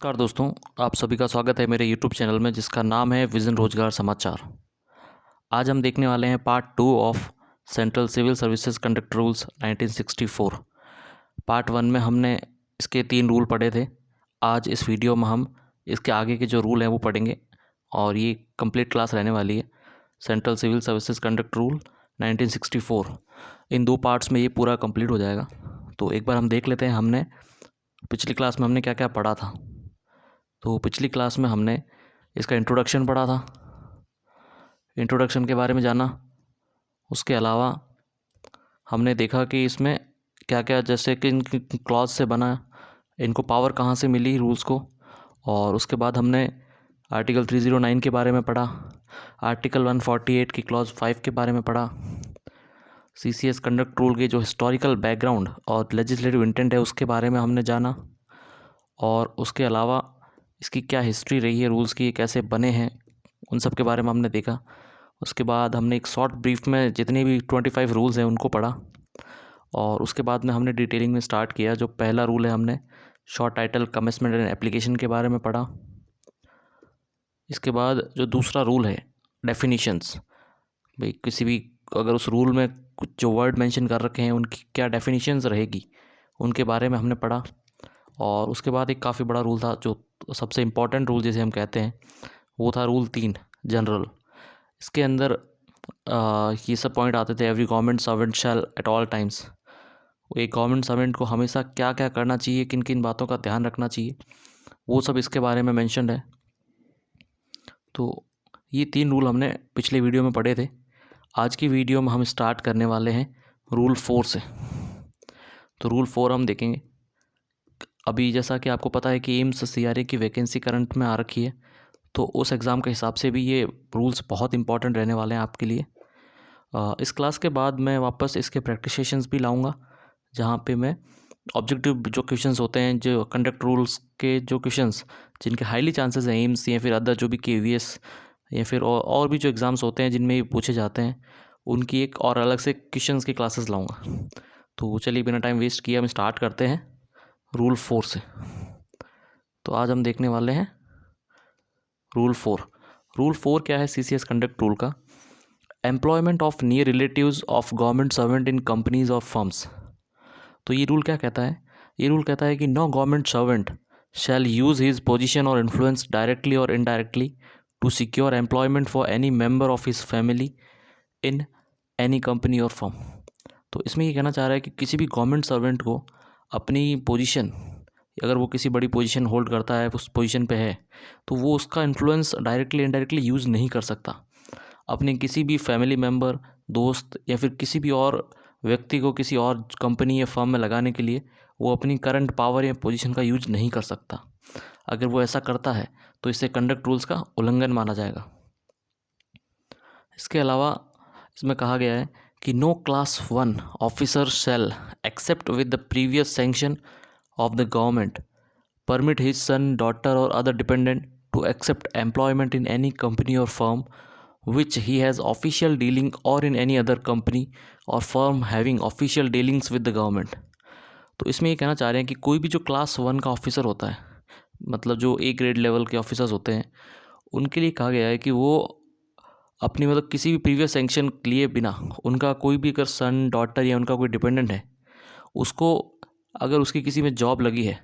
नमस्कार दोस्तों, आप सभी का स्वागत है मेरे यूट्यूब चैनल में जिसका नाम है विजन रोजगार समाचार। आज हम देखने वाले हैं part 2 of central civil services conduct rules 1964। Part 1 में हमने इसके 3 रूल पढ़े थे। आज इस वीडियो में हम इसके आगे के जो रूल हैं वो पढ़ेंगे और ये कंप्लीट क्लास रहने वाली है। Central civil services conduct rule 1964 इन 2 पार्ट्स में ये पूरा कंप्लीट हो जाएगा। तो एक बार हम देख लेते हैं हमने पिछली क्लास में हमने क्या क्या पढ़ा था। तो पिछली क्लास में हमने इसका इंट्रोडक्शन पढ़ा था, इंट्रोडक्शन के बारे में जाना। उसके अलावा हमने देखा कि इसमें क्या क्या, जैसे कि इन क्लॉज से बना, इनको पावर कहाँ से मिली रूल्स को। और उसके बाद हमने आर्टिकल 309 के बारे में पढ़ा, आर्टिकल 148 की क्लॉज 5 के बारे में पढ़ा, सीसीएस कंडक्ट रूल के जो हिस्टोरिकल बैकग्राउंड और लेजिस्लेटिव इंटेंट है उसके बारे में हमने जाना। और उसके अलावा इसकी क्या हिस्ट्री रही है, रूल्स की कैसे बने हैं, उन सब के बारे में हमने देखा। उसके बाद हमने एक शॉर्ट ब्रीफ में जितने भी 25 रूल्स हैं उनको पढ़ा। और उसके बाद में हमने डिटेलिंग में स्टार्ट किया। जो पहला रूल है हमने short title commencement and application के बारे में पढ़ा। इसके बाद जो दूसरा रूल है डेफिनीशंस, भाई किसी भी अगर उस रूल में कुछ जो वर्ड मेंशन कर रखे हैं उनकी क्या डेफिनीशंस रहेगी, उनके बारे में हमने पढ़ा। और उसके बाद एक काफ़ी बड़ा रूल था, जो सबसे इम्पॉर्टेंट रूल जिसे हम कहते हैं, वो था रूल 3 जनरल। इसके अंदर ये सब पॉइंट आते थे। Every government servant shell at all times, एक गवर्नमेंट सर्वेंट को हमेशा क्या क्या करना चाहिए, किन किन बातों का ध्यान रखना चाहिए, वो सब इसके बारे में मेंशन्ड है। तो ये 3 रूल हमने पिछले वीडियो में पढ़े थे। आज की वीडियो में हम स्टार्ट करने वाले हैं रूल 4 से। तो रूल 4 हम देखेंगे। अभी जैसा कि आपको पता है कि एम्स सीआरए की वैकेंसी करंट में आ रखी है, तो उस एग्ज़ाम के हिसाब से भी ये रूल्स बहुत इंपॉर्टेंट रहने वाले हैं आपके लिए। इस क्लास के बाद मैं वापस इसके प्रैक्टिस सेशंस भी लाऊंगा, जहाँ पे मैं ऑब्जेक्टिव जो क्वेश्चंस होते हैं, जो कंडक्ट रूल्स के जो क्वेश्चंस जिनके हाईली चांसेस हैं एम्स या फिर अदर जो भी केवीएस या फिर और भी जो एग्ज़ाम्स होते हैं जिनमें ये पूछे जाते हैं, उनकी एक और अलग से क्वेश्चंस की क्लासेस लाऊंगा। तो चलिए बिना टाइम वेस्ट किए हम स्टार्ट करते हैं रूल 4 से। तो आज हम देखने वाले हैं रूल 4। रूल 4 क्या है सीसीएस कंडक्ट रूल का? Employment of near relatives of government servant in companies और फर्म्स। तो ये रूल क्या कहता है? ये रूल कहता है कि no government servant shall use his position or influence directly or indirectly to secure employment for any member of his family in any company or firm. तो इसमें ये कहना चाह रहा है कि किसी भी गवर्नमेंट सर्वेंट को अपनी पोजीशन, अगर वो किसी बड़ी पोजीशन होल्ड करता है, उस पोजीशन पे है, तो वो उसका इन्फ्लुएंस डायरेक्टली इनडायरेक्टली यूज़ नहीं कर सकता अपने किसी भी फैमिली मेम्बर, दोस्त या फिर किसी भी और व्यक्ति को किसी और कंपनी या फर्म में लगाने के लिए वो अपनी करंट पावर या पोजीशन का यूज नहीं कर सकता। अगर वो ऐसा करता है तो इसे कंडक्ट रूल्स का उल्लंघन माना जाएगा। इसके अलावा इसमें कहा गया है कि no class 1 officer shall except with the previous sanction of the government permit his son, daughter or other dependent to accept employment in any company or firm which he has official dealing or in any other company or firm having official dealings with the government। तो इसमें ये कहना चाह रहे हैं कि कोई भी जो क्लास 1 का ऑफिसर होता है, मतलब जो ए ग्रेड लेवल के ऑफिसर्स होते हैं, उनके लिए कहा गया है कि वो अपनी मतलब किसी भी प्रीवियस सैंक्शन लिए बिना, उनका कोई भी अगर सन, डॉटर या उनका कोई डिपेंडेंट है, उसको अगर उसकी किसी में जॉब लगी है,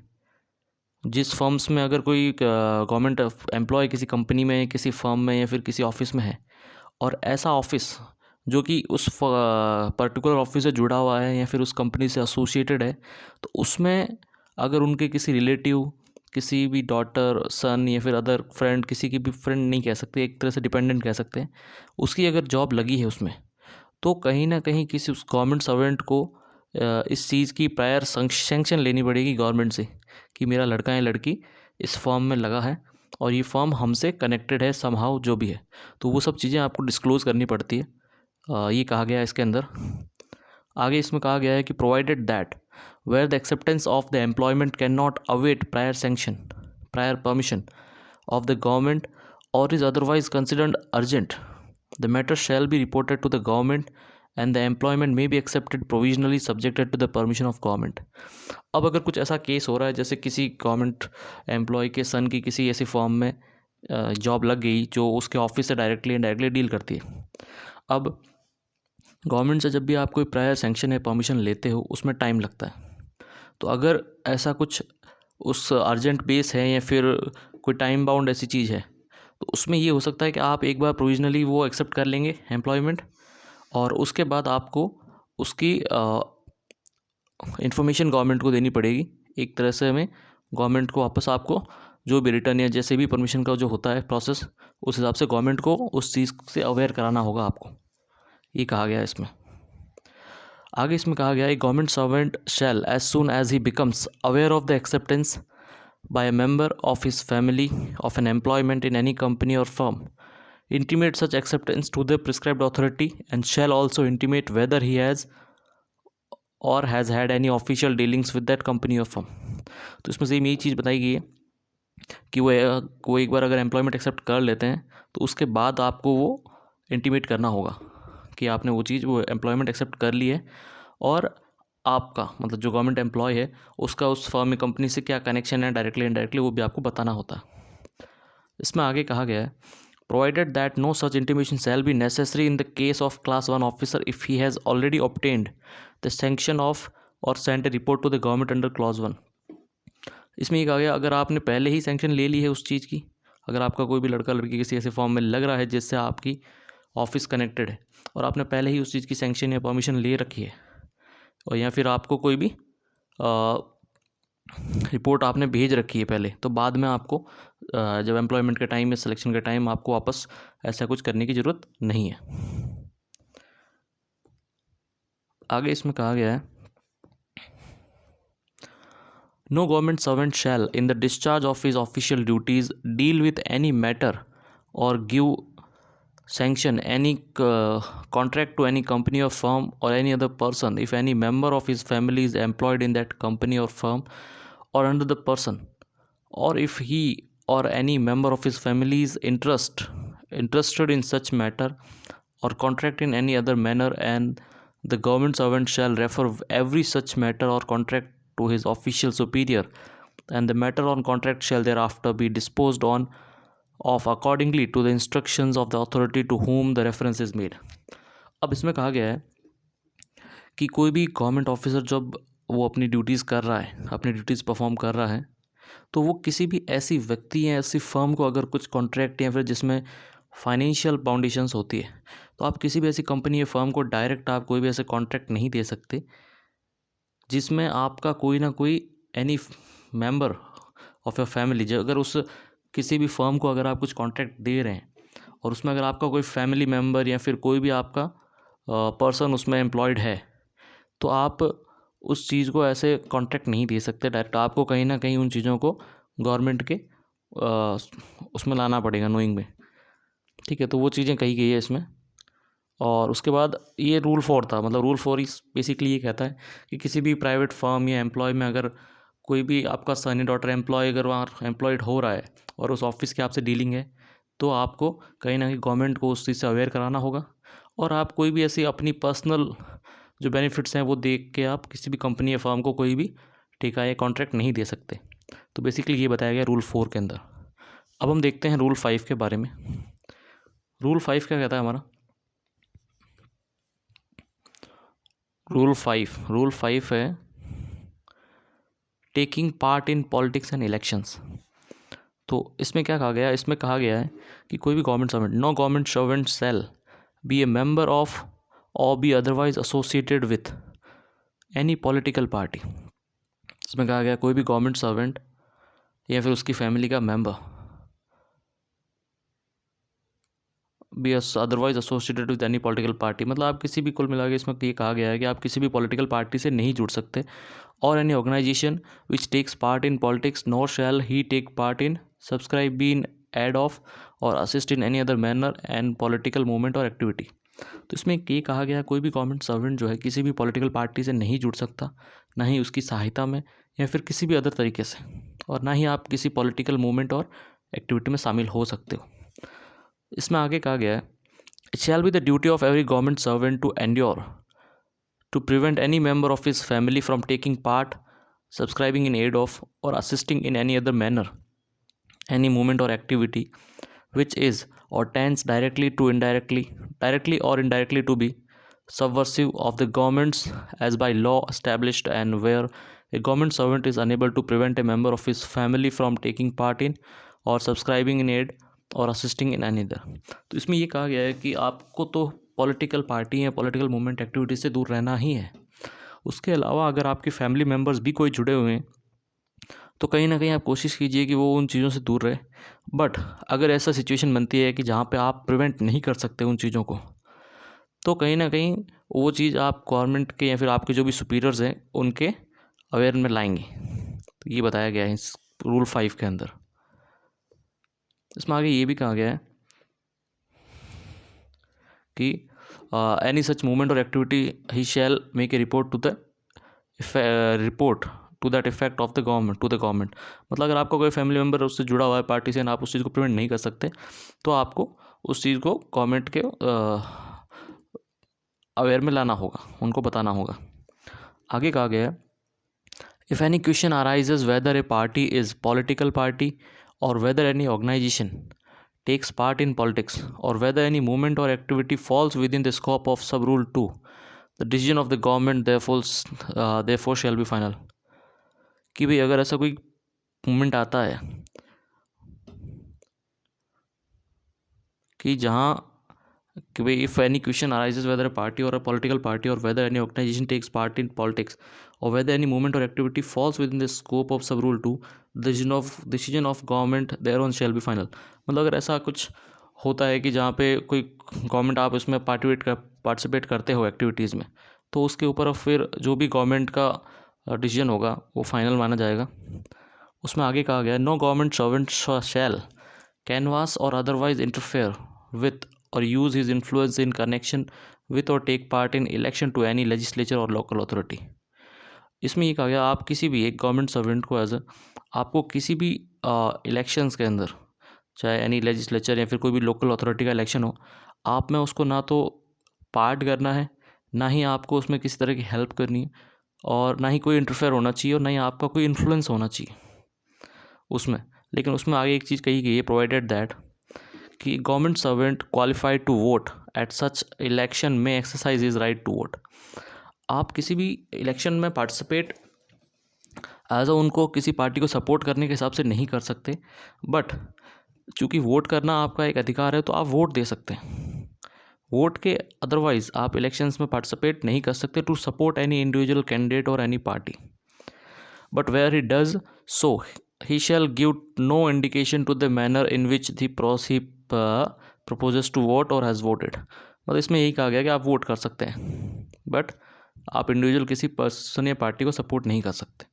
जिस फर्म्स में अगर कोई गवर्नमेंट एम्प्लॉय किसी कंपनी में, किसी फर्म में या फिर किसी ऑफिस में है, और ऐसा ऑफिस जो कि उस पर्टिकुलर ऑफिस से जुड़ा हुआ है या फिर उस कंपनी से एसोसिएटेड है, तो उसमें अगर उनके किसी रिलेटिव, किसी भी डॉटर, सन या फिर अदर फ्रेंड, किसी की भी फ्रेंड नहीं कह सकते, एक तरह से डिपेंडेंट कह सकते हैं, उसकी अगर जॉब लगी है उसमें, तो कहीं ना कहीं किसी उस गवर्नमेंट सर्वेंट को इस चीज़ की प्रायर सैंक्शन लेनी पड़ेगी गवर्नमेंट से कि मेरा लड़का या लड़की इस फर्म में लगा है और ये फर्म हमसे कनेक्टेड है समहाउ, जो भी है, तो वो सब चीज़ें आपको डिस्क्लोज़ करनी पड़ती है। ये कहा गया है इसके अंदर। आगे इसमें कहा गया है कि provided that where the acceptance of the employment can not await prior permission of the government or is otherwise considered urgent, the matter shall be reported to the government and the employment may be accepted provisionally subjected to the permission of government. अब अगर कुछ ऐसा case हो रहा है जैसे किसी government employ के सन की किसी ऐसी फर्म में जॉब लग गई जो उसके ऑफिस से डायरेक्टली इनडायरेक्टली डील करती है। अब गवर्नमेंट से जब भी आप कोई प्रायर सेंक्शन या परमिशन लेते हो उसमें टाइम लगता है। तो अगर ऐसा कुछ उस अर्जेंट बेस है या फिर कोई टाइम बाउंड ऐसी चीज़ है तो उसमें ये हो सकता है कि आप एक बार प्रोविजनली वो एक्सेप्ट कर लेंगे एम्प्लॉयमेंट, और उसके बाद आपको उसकी इन्फॉर्मेशन गवर्नमेंट को देनी पड़ेगी। एक तरह से हमें गवर्नमेंट को वापस आपको जो भी रिटर्न या जैसे भी परमिशन का जो होता है प्रोसेस, उस हिसाब से गवर्नमेंट को उस चीज़ से अवेयर कराना होगा आपको, ये कहा गया है इसमें। आगे इसमें कहा गया है government servant shall as soon as he becomes aware of the acceptance by a member of his family of an employment in any company or firm intimate such acceptance to the prescribed authority and shall also intimate whether he has or has had any official dealings with that company or firm। तो इसमें से यही चीज़ बताई गई है कि वो एक बार अगर एम्प्लॉयमेंट एक्सेप्ट कर लेते हैं तो उसके बाद आपको वो इंटीमेट करना होगा कि आपने वो चीज़ वो एम्प्लॉयमेंट एक्सेप्ट कर ली है, और आपका मतलब जो गवर्नमेंट एम्प्लॉय है उसका उस फर्म में कंपनी से क्या कनेक्शन है डायरेक्टली इनडायरेक्टली वो भी आपको बताना होता है। इसमें आगे कहा गया है provided that no such intimation shall be necessary in the case of class 1 officer if he has already obtained the sanction of or send a report to the government under clause 1। इसमें ये कहा गया अगर आपने पहले ही sanction ले ली है उस चीज़ की, अगर आपका कोई भी लड़का लड़की किसी ऐसे फॉर्म में लग रहा है जिससे आपकी ऑफिस कनेक्टेड है और आपने पहले ही उस चीज़ की सैंक्शन या परमिशन ले रखी है, और या फिर आपको कोई भी रिपोर्ट आपने भेज रखी है पहले, तो बाद में आपको जब एम्प्लॉयमेंट के टाइम या सिलेक्शन के टाइम आपको वापस ऐसा कुछ करने की ज़रूरत नहीं है। आगे इसमें कहा गया है no government servant shall in the discharge of his official duties deal with any matter or give sanction any contract to any company or firm or any other person if any member of his family is employed in that company or firm or under the person, or if he or any member of his family is interested in such matter or contract in any other manner, and the government servant shall refer every such matter or contract to his official superior, and the matter on contract shall thereafter be disposed on of accordingly to the instructions of the authority to whom the reference is made। अब इसमें कहा गया है कि कोई भी government officer जब वो अपनी ड्यूटीज़ कर रहा है, अपनी ड्यूटीज़ परफॉर्म कर रहा है, तो वो किसी भी ऐसी व्यक्ति या ऐसी फर्म को अगर कुछ कॉन्ट्रैक्ट या फिर जिसमें फाइनेंशियल बाउंडेशंस होती है, तो आप किसी भी ऐसी कंपनी या फर्म को डायरेक्ट आप कोई भी ऐसे कॉन्ट्रैक्ट नहीं दे सकते जिसमें आपका कोई ना कोई any member of your family, जो अगर उस किसी भी फर्म को अगर आप कुछ कॉन्ट्रैक्ट दे रहे हैं और उसमें अगर आपका कोई फैमिली मेम्बर या फिर कोई भी आपका पर्सन उसमें एम्प्लॉयड है, तो आप उस चीज़ को ऐसे कॉन्ट्रैक्ट नहीं दे सकते डायरेक्ट। आपको कहीं ना कहीं उन चीज़ों को गवर्नमेंट के उसमें लाना पड़ेगा, नोइंग में, ठीक है। तो वो चीज़ें कही गई है इसमें। और उसके बाद ये रूल 4 था, मतलब रूल 4 इस बेसिकली ये कहता है कि किसी भी प्राइवेट फर्म या एम्प्लॉय में अगर कोई भी आपका सन या डॉटर एम्प्लॉय अगर वहाँ एम्प्लॉयड हो रहा है और उस ऑफिस के आपसे डीलिंग है, तो आपको कहीं ना कहीं गवर्नमेंट को उस चीज़ से अवेयर कराना होगा, और आप कोई भी ऐसी अपनी पर्सनल जो बेनिफिट्स हैं वो देख के आप किसी भी कंपनी या फर्म को कोई भी ठेका या कॉन्ट्रैक्ट नहीं दे सकते। तो बेसिकली ये बताया गया रूल 4 के अंदर। अब हम देखते हैं रूल 5 के बारे में। रूल 5 क्या कहता है हमारा? रूल 5 है taking part in politics and elections. तो इसमें क्या कहा गया? इसमें कहा गया है कि कोई भी government servant, no government servant shall be a member of or be otherwise associated with any political party. इसमें कहा गया कोई भी गवर्नमेंट सर्वेंट या फिर उसकी फैमिली का member be otherwise associated with any political party, मतलब आप किसी भी, कुल मिला के इसमें ये कहा गया है कि आप किसी भी पॉलिटिकल पार्टी से नहीं जुड़ सकते, or any organization which takes part in politics nor shall he take part in subscribe be in aid of or assist in any other manner and political movement or activity. तो इसमें ये कहा गया कोई भी गवर्नमेंट सर्वेंट जो है किसी भी पॉलिटिकल पार्टी से नहीं जुड़ सकता, ना ही उसकी सहायता में या फिर किसी भी अदर तरीके से, और ना ही आप किसी पॉलिटिकल मूवमेंट और एक्टिविटी में शामिल हो सकते हो। इसमें आगे कहा गया है It shall be the duty of every government servant to endure, to prevent any member of his family from taking part, subscribing in aid of, or assisting in any other manner any movement or activity which is or tends directly or indirectly to be subversive of the governments as by law established, and where a government servant is unable to prevent a member of his family from taking part in or subscribing in aid और assisting इन any other. तो इसमें ये कहा गया है कि आपको तो पॉलिटिकल पार्टी या पॉलिटिकल मूवमेंट एक्टिविटी से दूर रहना ही है। उसके अलावा अगर आपके फैमिली मेम्बर्स भी कोई जुड़े हुए हैं तो कहीं ना कहीं आप कोशिश कीजिए कि वो उन चीज़ों से दूर रहे। बट अगर ऐसा सिचुएशन बनती है कि जहाँ पे आप प्रिवेंट नहीं कर सकते उन चीज़ों को, तो कहीं ना कहीं वो चीज़ आप गवर्नमेंट के या फिर आपके जो भी सुपीरियर्स हैं उनके अवेयर में लाएंगे। तो ये बताया गया है इस रूल 5 के अंदर। इसमें आगे ये भी कहा गया है कि any such movement or activity he shall make a report to that effect of the government to the government. मतलब अगर आपका कोई फैमिली मेम्बर उससे जुड़ा हुआ है पार्टी से, आप उस चीज़ को प्रिवेंट नहीं कर सकते, तो आपको उस चीज़ को गवर्नमेंट के अवेयर में लाना होगा, उनको बताना होगा। आगे कहा गया है if any question arises whether a party is political party or whether any organization takes part in politics or whether any movement or activity falls within the scope of sub rule 2, the decision of the government therefore shall be final। कि भाई अगर ऐसा कोई movement आता है कि जहाँ कि भाई if any question arises whether a party or a political party or whether any organization takes part in politics or whether any movement or activity falls with in the scope of sub rule 2, decision of government thereon shall be final. मतलब अगर ऐसा कुछ होता है कि जहाँ पे कोई गवर्नमेंट आप इसमें पार्टिसिपेट करते हो एक्टिविटीज़ में, तो उसके ऊपर फिर जो भी गवर्नमेंट का डिसीजन होगा वो फाइनल माना जाएगा। उसमें आगे कहा गया no government servant shall canvass or otherwise interfere with or use his influence in connection with or take part in election to any legislature or local authority। इसमें ये कहा गया आप किसी भी एक गवर्नमेंट सर्वेंट को आपको किसी भी इलेक्शंस के अंदर, चाहे एनी लेजिस्लेचर या फिर कोई भी लोकल अथॉरिटी का इलेक्शन हो, आप में उसको ना तो पार्ट करना है, ना ही आपको उसमें किसी तरह की हेल्प करनी है, और ना ही कोई इंटरफेयर होना चाहिए, और ना ही आपका कोई इन्फ्लुएंस होना चाहिए उसमें। लेकिन उसमें आगे एक चीज़ कही गई है, प्रोवाइडेड दैट कि government servant qualified to vote at such election में exercise is right to vote. आप किसी भी इलेक्शन में पार्टिसिपेट एज उनको किसी पार्टी को सपोर्ट करने के हिसाब से नहीं कर सकते, बट चूँकि वोट करना आपका एक अधिकार है तो आप वोट दे सकते हैं। वोट के अदरवाइज आप इलेक्शंस में पार्टिसिपेट नहीं कर सकते to support any individual candidate or any party, but where he does so he shall give no indication to the manner in which the proposes to vote or has voted। मतलब इसमें यही कहा गया कि आप वोट कर सकते हैं, बट आप इंडिविजुअल किसी पर्सन या पार्टी को सपोर्ट नहीं कर सकते।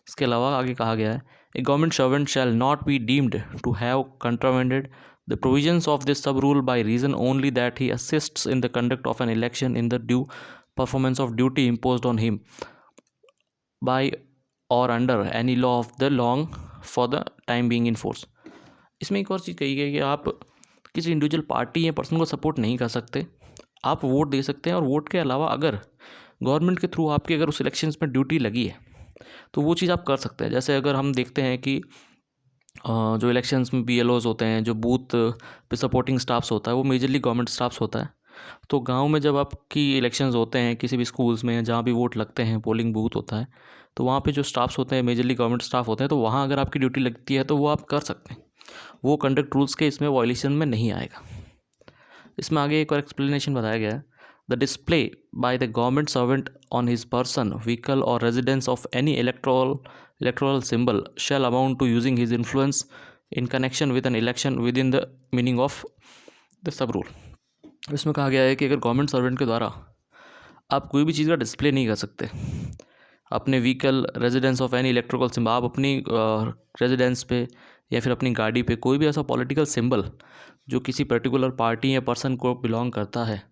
इसके अलावा आगे कहा गया है a government servant shall not be deemed to have contravened the provisions of this sub rule by reason only that he assists in the conduct of an election in the due performance of duty imposed on him by or under any law of the long for the time being in force. इसमें एक और चीज़ कही गई कि आप किसी individual party या पर्सन को सपोर्ट नहीं कर सकते, आप वोट दे सकते हैं, और वोट के अलावा अगर गवर्नमेंट के थ्रू आपकी अगर उस इलेक्शंस में ड्यूटी लगी है तो वो चीज़ आप कर सकते हैं। जैसे अगर हम देखते हैं कि जो इलेक्शंस में BLOs होते हैं, जो बूथ पे सपोर्टिंग स्टाफ्स होता है, वो मेजरली गवर्नमेंट स्टाफ्स होता है। तो गाँव में जब आपकी इलेक्शंस होते हैं किसी भी स्कूल्स में, जहाँ भी वोट लगते हैं, पोलिंग बूथ होता है, तो वहाँ पे जो स्टाफ्स होते हैं मेजरली गवर्नमेंट स्टाफ होते हैं, तो वहाँ अगर आपकी ड्यूटी लगती है तो वो आप कर सकते हैं, वो कंडक्ट रूल्स के इसमें वायलेशन में नहीं आएगा। इसमें आगे एक और एक्सप्लेनेशन बताया गया है the display by the government servant on his person vehicle or residence of any electoral symbol shall amount to using his influence in connection with an election with in the meaning of the sub rule. इसमें कहा गया है कि अगर government servant के द्वारा आप कोई भी चीज़ का डिस्प्ले नहीं कर सकते, अपने vehicle, residence of any electrical symbol, आप अपनी रेजिडेंस पे या फिर अपनी गाड़ी पे कोई भी ऐसा पॉलिटिकल सिंबल जो किसी पर्टिकुलर पार्टी या पर्सन को बिलोंग करता है,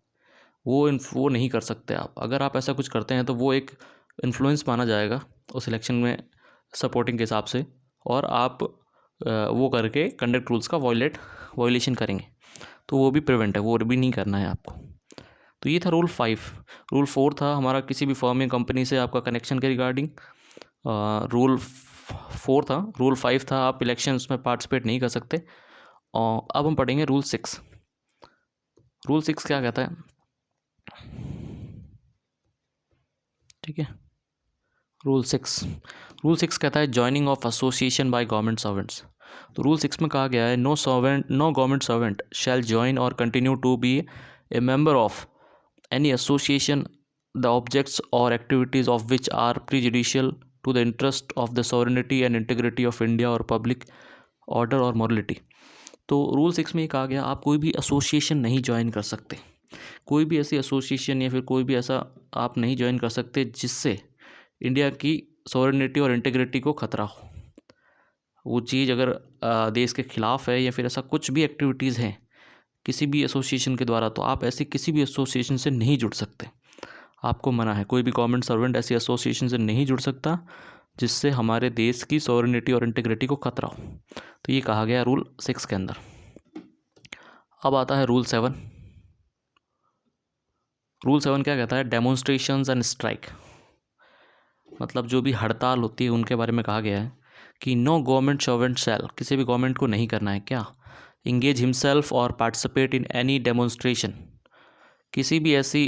वो नहीं कर सकते आप। अगर आप ऐसा कुछ करते हैं तो वो एक इन्फ्लुएंस माना जाएगा उस इलेक्शन में सपोर्टिंग के हिसाब से, और आप वो करके कंडक्ट रूल्स का वायलेशन करेंगे। तो वो भी प्रिवेंट है, वो भी नहीं करना है आपको। तो ये था रूल 5। रूल 4 था हमारा किसी भी फर्म या कंपनी से आपका कनेक्शन के रिगार्डिंग। रूल 4 था। रूल 5 था आप इलेक्शंस में पार्टिसिपेट नहीं कर सकते। और अब हम पढ़ेंगे रूल 6। रूल 6 क्या कहता है, ठीक है। रूल 6 कहता है joining of association by government servants. तो रूल 6 में कहा गया है no government servant shall join or continue to be a member of any association the objects or activities of which are prejudicial to the interest of the sovereignty and integrity of India or public order or morality। तो rule 6 में ये कहा गया आप कोई भी association नहीं join कर सकते, कोई भी ऐसी एसोसिएशन या फिर कोई भी ऐसा आप नहीं ज्वाइन कर सकते जिससे इंडिया की सॉवरेनिटी और इंटीग्रिटी को खतरा हो। वो चीज़ अगर देश के खिलाफ है या फिर ऐसा कुछ भी एक्टिविटीज़ हैं किसी भी एसोसिएशन के द्वारा, तो आप ऐसे किसी भी एसोसिएशन से नहीं जुड़ सकते, आपको मना है। कोई भी गवर्नमेंट सर्वेंट ऐसी एसोसिएशन से नहीं जुड़ सकता जिससे हमारे देश की सॉवरेनिटी और इंटीग्रिटी को खतरा हो। तो ये कहा गया रूल 6 के अंदर। अब आता है रूल 7। रूल 7 क्या कहता है, डेमोन्स्ट्रेशंस एंड स्ट्राइक, मतलब जो भी हड़ताल होती है उनके बारे में कहा गया है कि नो गवर्नमेंट सर्वेंट शैल, किसी भी गवर्नमेंट को नहीं करना है क्या, इंगेज हिमसेल्फ और पार्टिसिपेट इन एनी डेमोन्स्ट्रेशन, किसी भी ऐसी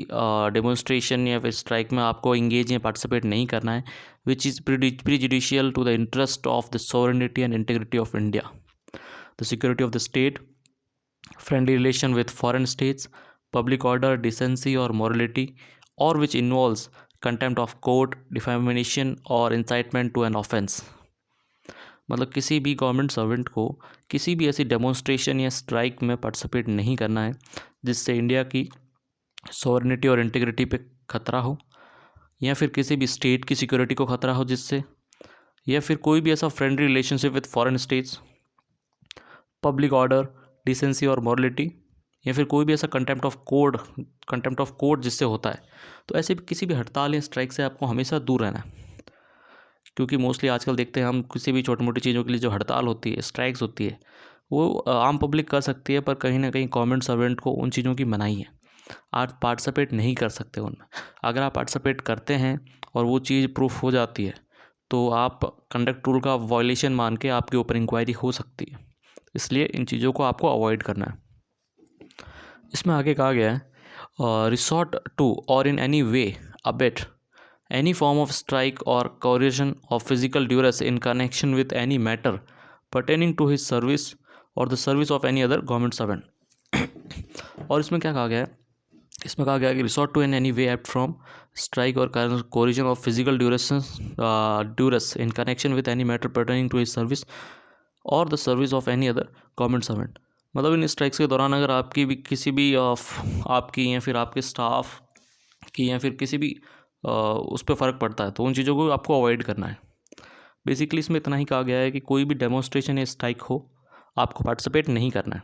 डेमोन्स्ट्रेशन या फिर स्ट्राइक में आपको इंगेज या पार्टिसिपेट नहीं करना है which is prejudicial to the interest of the sovereignty and integrity of India, the security of the state, friendly relation with foreign states, public order, decency or morality, or which involves contempt of court, defamation or incitement to an offence. मतलब किसी भी government servant को किसी भी ऐसी demonstration या strike में participate नहीं करना है जिससे इंडिया की सॉवरेनिटी और इंटीग्रिटी पे खतरा हो, या फिर किसी भी स्टेट की सिक्योरिटी को खतरा हो जिससे, या फिर कोई भी ऐसा friendly relationship with foreign states, public order, decency or morality, या फिर कोई भी ऐसा कंटेम्प्ट ऑफ कोर्ट जिससे होता है। तो ऐसे किसी भी हड़ताल या स्ट्राइक से आपको हमेशा दूर रहना है, क्योंकि मोस्टली आजकल देखते हैं हम किसी भी छोटी मोटी चीज़ों के लिए जो हड़ताल होती है, स्ट्राइक्स होती है, वो आम पब्लिक कर सकती है, पर कहीं ना कहीं गवर्नमेंट सर्वेंट को उन चीज़ों की मनाही है, आप पार्टिसिपेट नहीं कर सकते उनमें। अगर आप पार्टिसिपेट करते हैं और वो चीज़ प्रूफ हो जाती है तो आप कंडक्ट रूल का वायलेशन मान के आपके ऊपर इंक्वायरी हो सकती है, इसलिए इन चीज़ों को आपको अवॉइड करना है। इसमें आगे कहा गया है रिसॉर्ट टू और इन any way abate any form of strike or coercion of physical duress in connection with any matter pertaining to his service or the service of any other government servant। और इसमें क्या कहा गया है, इसमें कहा गया है कि resort to in any way act from strike or coercion of physical duress in connection with any matter pertaining to his service or the service of any other government servant. मतलब इन स्ट्राइक्स के दौरान अगर आपकी भी किसी भी आपकी या फिर आपके स्टाफ की या फिर किसी भी उस पर फ़र्क पड़ता है तो उन चीज़ों को आपको अवॉइड करना है। बेसिकली इसमें इतना ही कहा गया है कि कोई भी डेमोन्स्ट्रेशन या स्ट्राइक हो आपको पार्टिसिपेट नहीं करना है।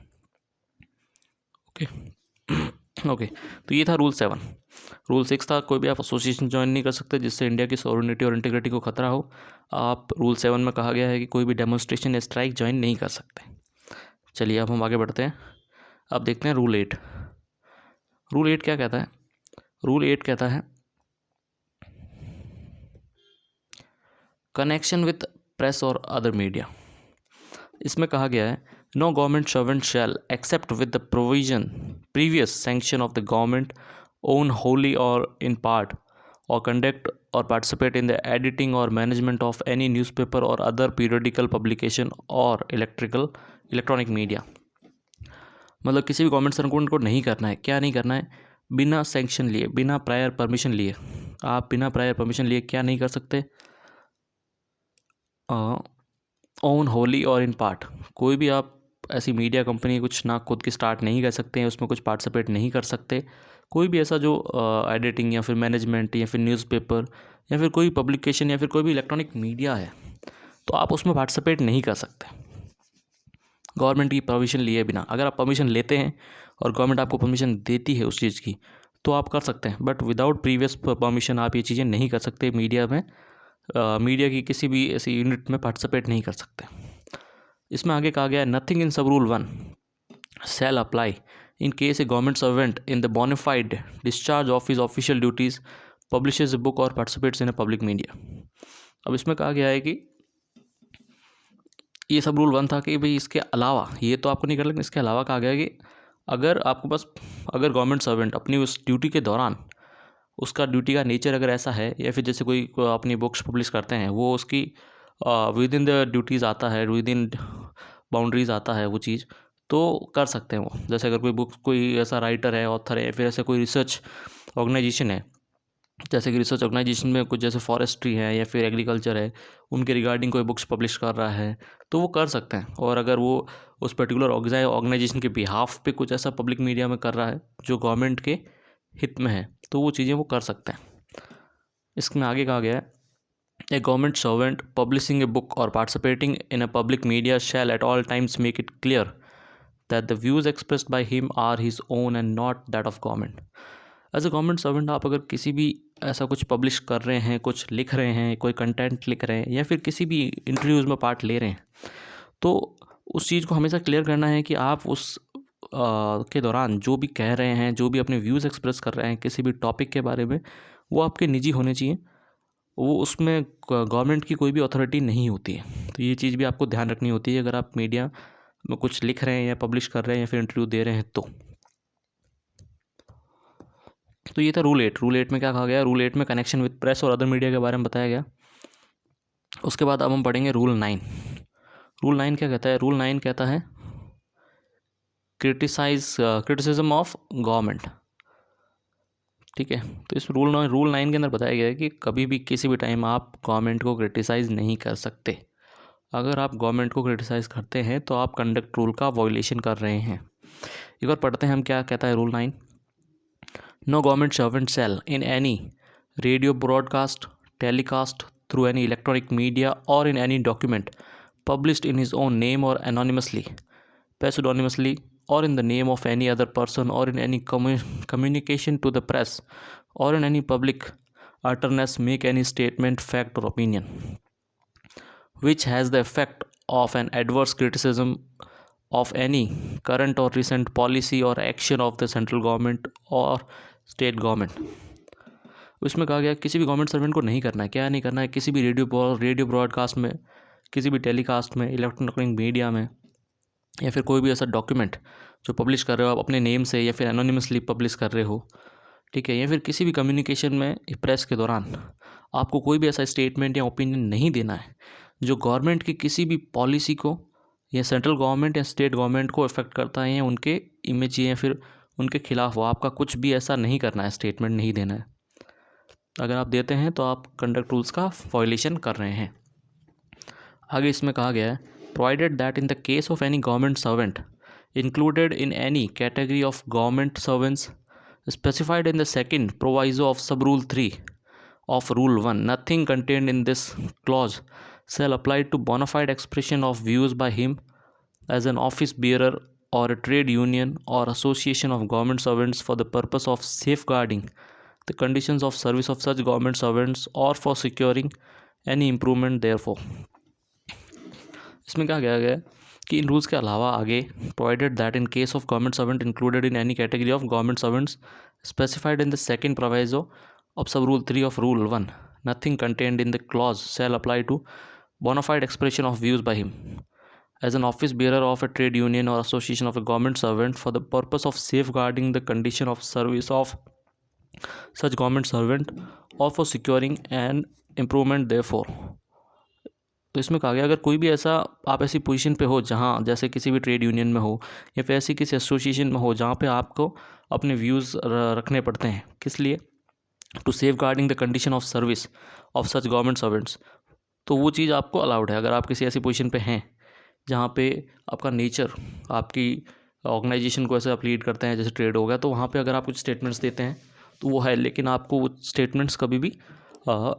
ओके तो ये था रूल 7। रूल 6 था कोई भी आप एसोसिएशन ज्वाइन नहीं कर सकते जिससे इंडिया की सॉवरेनिटी और इंटीग्रिटी को खतरा हो। आप रूल 7 में कहा गया है कि कोई भी डेमोन्स्ट्रेशन या स्ट्राइक ज्वाइन नहीं कर सकते। चलिए अब हम आगे बढ़ते हैं। अब देखते हैं रूल 8। रूल 8 क्या कहता है, रूल 8 कहता है connection with press or other media. इसमें कहा गया है no government servant shall except with the provision previous sanction of the government own wholly or in part or conduct or participate in the editing or management of any newspaper or other periodical publication or electronic media. मतलब किसी भी government servant को नहीं करना है, क्या नहीं करना है, बिना सैंक्शन लिए, बिना प्रायर परमिशन लिए, आप बिना प्रायर परमिशन लिए क्या नहीं कर सकते, own wholly or in part, कोई भी आप ऐसी मीडिया कंपनी कुछ ना खुद की स्टार्ट नहीं कर सकते हैं, उसमें कुछ पार्टिसिपेट नहीं कर सकते। कोई भी ऐसा जो एडिटिंग या फिर मैनेजमेंट या फिर न्यूज़पेपर या फिर कोई पब्लिकेशन या फिर कोई भी इलेक्ट्रॉनिक मीडिया है तो आप उसमें पार्टिसिपेट नहीं कर सकते गवर्नमेंट की परमिशन लिए बिना। अगर आप परमिशन लेते हैं और गवर्नमेंट आपको परमिशन देती है उस चीज़ की तो आप कर सकते हैं, बट विदाउट प्रीवियस परमिशन आप ये चीज़ें नहीं कर सकते। मीडिया में मीडिया की किसी भी ऐसी यूनिट में पार्टिसिपेट नहीं कर सकते। इसमें आगे कहा गया है nothing in sub rule 1 shall apply in case a government servant in the bona fide discharge of his official duties publishes a book or participates in a public media. अब इसमें कहा गया है कि ये सब रूल 1 था कि भाई इसके अलावा ये तो आपको नहीं कर, लेकिन इसके अलावा कहा गया है कि अगर गवर्नमेंट सर्वेंट अपनी उस ड्यूटी के दौरान उसका ड्यूटी का नेचर अगर ऐसा है, या फिर जैसे कोई अपनी बुक्स पब्लिश करते हैं, वो उसकी विद इन द ड्यूटीज़ आता है, विद इन बाउंड्रीज आता है वो चीज़, तो कर सकते हैं वो। जैसे अगर कोई ऐसा राइटर है, ऑथर है, फिर ऐसे कोई रिसर्च ऑर्गेनाइजेशन है, जैसे कि रिसर्च ऑर्गेनाइजेशन में कुछ जैसे फॉरेस्ट्री है या फिर एग्रीकल्चर है, उनके रिगार्डिंग कोई बुक्स पब्लिश कर रहा है तो वो कर सकते हैं। और अगर वो उस पर्टिकुलर ऑर्गेनाइजेशन के बिहाफ पे कुछ ऐसा पब्लिक मीडिया में कर रहा है जो गवर्नमेंट के हित में है, तो वो चीज़ें वो कर सकते हैं। इसमें आगे कहा गया है, a government servant publishing a book or participating in a public media shall at all times make it clear that the views expressed by him are his own and not that of government. As a government servant आप अगर किसी भी ऐसा कुछ publish कर रहे हैं, कुछ लिख रहे हैं, कोई कंटेंट लिख रहे हैं, या फिर किसी भी इंटरव्यूज़ में पार्ट ले रहे हैं, तो उस चीज़ को हमेशा क्लियर करना है कि आप उस के दौरान जो भी कह रहे हैं, जो भी अपने व्यूज़ एक्सप्रेस कर रहे हैं किसी भी टॉपिक के बारे में, वो आपके निजी होने चाहिए। वो उसमें गवर्नमेंट की कोई भी अथॉरिटी नहीं होती है। तो ये चीज़ भी आपको ध्यान रखनी होती है अगर आप मीडिया में कुछ लिख रहे हैं या पब्लिश कर रहे हैं या फिर इंटरव्यू दे रहे हैं तो ये था रूल 8। रूल 8 में क्या कहा गया? रूल 8 में connection with press or other media के बारे में बताया गया। उसके बाद अब हम पढ़ेंगे रूल 9। रूल 9 क्या कहता है? रूल 9 कहता है क्रिटिसिज्म ऑफ गवर्नमेंट। ठीक है, तो इस रूल 9 के अंदर बताया गया है कि कभी भी किसी भी टाइम आप गवर्नमेंट को क्रिटिसाइज़ नहीं कर सकते। अगर आप गवर्नमेंट को क्रिटिसाइज़ करते हैं तो आप कंडक्ट रूल का वायोलेशन कर रहे हैं। एक बार पढ़ते हैं हम क्या कहता है rule 9। No government servant shall, in any radio broadcast, telecast through any electronic media or in any document published in his own name or anonymously, pseudonymously, or in the name of any other person, or in any communication to the press, or in any public utterance, make any statement, fact, or opinion which has the effect of an adverse criticism of any current or recent policy or action of the central government or state government. उसमें कहा गया किसी भी government servant को नहीं करना है। क्या नहीं करना है? किसी भी रेडियो ब्रॉडकास्ट में, किसी भी टेलीकास्ट में, इलेक्ट्रॉनिक मीडिया में, या फिर कोई भी ऐसा डॉक्यूमेंट जो पब्लिश कर रहे हो आप अपने नेम से या फिर एनोनिमसली पब्लिश कर रहे हो, ठीक है, या फिर किसी भी कम्युनिकेशन में प्रेस के दौरान आपको कोई भी ऐसा स्टेटमेंट या ओपिनियन नहीं देना है जो गवर्नमेंट की किसी भी पॉलिसी को या सेंट्रल गवर्नमेंट या स्टेट गवर्नमेंट को इफेक्ट करता है या उनके इमेज या फिर उनके खिलाफ हो। आपका कुछ भी ऐसा नहीं करना है, स्टेटमेंट नहीं देना है। अगर आप देते हैं तो आप कंडक्ट रूल्स का वायोलेशन कर रहे हैं। आगे इसमें कहा गया है provided that in the case of any government servant included in any category of government servants specified in the second proviso of sub rule 3 of rule 1 nothing contained in this clause shall apply to bona fide expression of views by him as an office bearer or a trade union or association of government servants for the purpose of safeguarding the conditions of service of such government servants or for securing any improvement therefore। इसमें क्या कहा गया है कि इन rules के अलावा आगे provided that in case of government servant included in any category of government servants specified in the second proviso of sub rule 3 of rule 1 nothing contained in the clause shall apply to bona fide expression of views by him as an office bearer of a trade union or association of a government servant for the purpose of safeguarding the condition of service of such government servant or for securing an improvement therefore। तो इसमें कहा गया अगर कोई भी ऐसा आप ऐसी पोजीशन पे हो जहाँ जैसे किसी भी ट्रेड यूनियन में हो या फिर ऐसी किसी एसोसिएशन में हो जहाँ पे आपको अपने व्यूज़ रखने पड़ते हैं, किस लिए? To safeguarding the condition of service of such government servants, तो वो चीज़ आपको अलाउड है। अगर आप किसी ऐसी पोजीशन पे हैं जहाँ पे आपका नेचर आपकी ऑर्गेनाइजेशन को ऐसे आप लीड करते हैं, जैसे ट्रेड हो गया, तो वहाँ पे अगर आप कुछ स्टेटमेंट्स देते हैं तो वो है, लेकिन आपको वो स्टेटमेंट्स कभी भी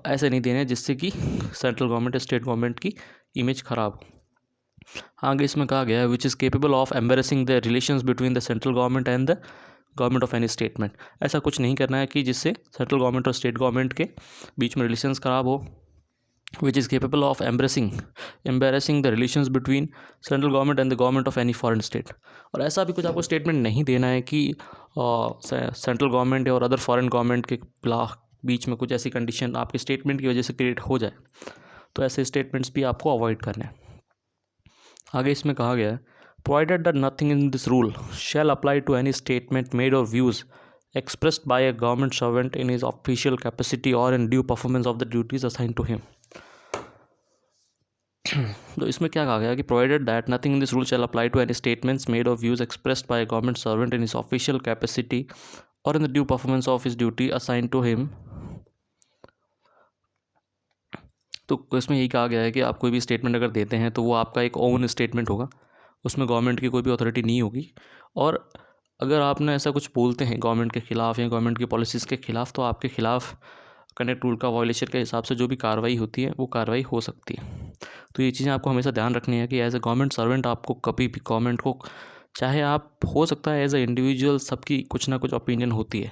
ऐसे नहीं देने जिससे कि सेंट्रल गवर्नमेंट या स्टेट गवर्नमेंट की इमेज ख़राब हो। आगे इसमें कहा गया है which is capable of embarrassing the relations between the central government and the government of any statement. ऐसा कुछ नहीं करना है कि जिससे सेंट्रल गवर्नमेंट और स्टेट गवर्नमेंट के बीच में रिलेशंस ख़राब हो which is capable of embarrassing the relations between central government and the government of any foreign state। और ऐसा भी कुछ आपको स्टेटमेंट नहीं देना है कि सेंट्रल गवर्नमेंट और अदर फॉरेन गवर्नमेंट के बीच में कुछ ऐसी कंडीशन आपके स्टेटमेंट की वजह से क्रिएट हो जाए, तो ऐसे स्टेटमेंट्स भी आपको अवॉइड करने हैं। आगे इसमें कहा गया है, provided that nothing in this rule shall apply to any statement made or views expressed by a government servant in his official capacity or in due performance of the duties assigned to him। तो इसमें क्या कहा गया कि provided that nothing in this rule shall apply to any statements made or views expressed by a government servant in his official capacity or in the due performance of his duty assign to him. तो इसमें यही कहा गया है कि आप कोई भी स्टेटमेंट अगर देते हैं तो वो आपका एक ओन स्टेटमेंट होगा, उसमें गवर्नमेंट की कोई भी अथॉरिटी नहीं होगी। और अगर आपने ऐसा कुछ बोलते हैं गवर्नमेंट के ख़िलाफ़ या गवर्नमेंट की पॉलिसीज़ के ख़िलाफ़, तो आपके ख़िलाफ़ कंडक्ट रूल का वायलेशन के हिसाब से जो भी कार्रवाई होती है वो कार्रवाई हो सकती है। तो ये चीज़ें आपको हमेशा ध्यान रखनी है कि एज ए गवर्नमेंट सर्वेंट आपको कभी भी गवर्नमेंट को, चाहे आप हो सकता है एज ए इंडिविजुअल, सबकी कुछ ना कुछ ओपिनियन होती है।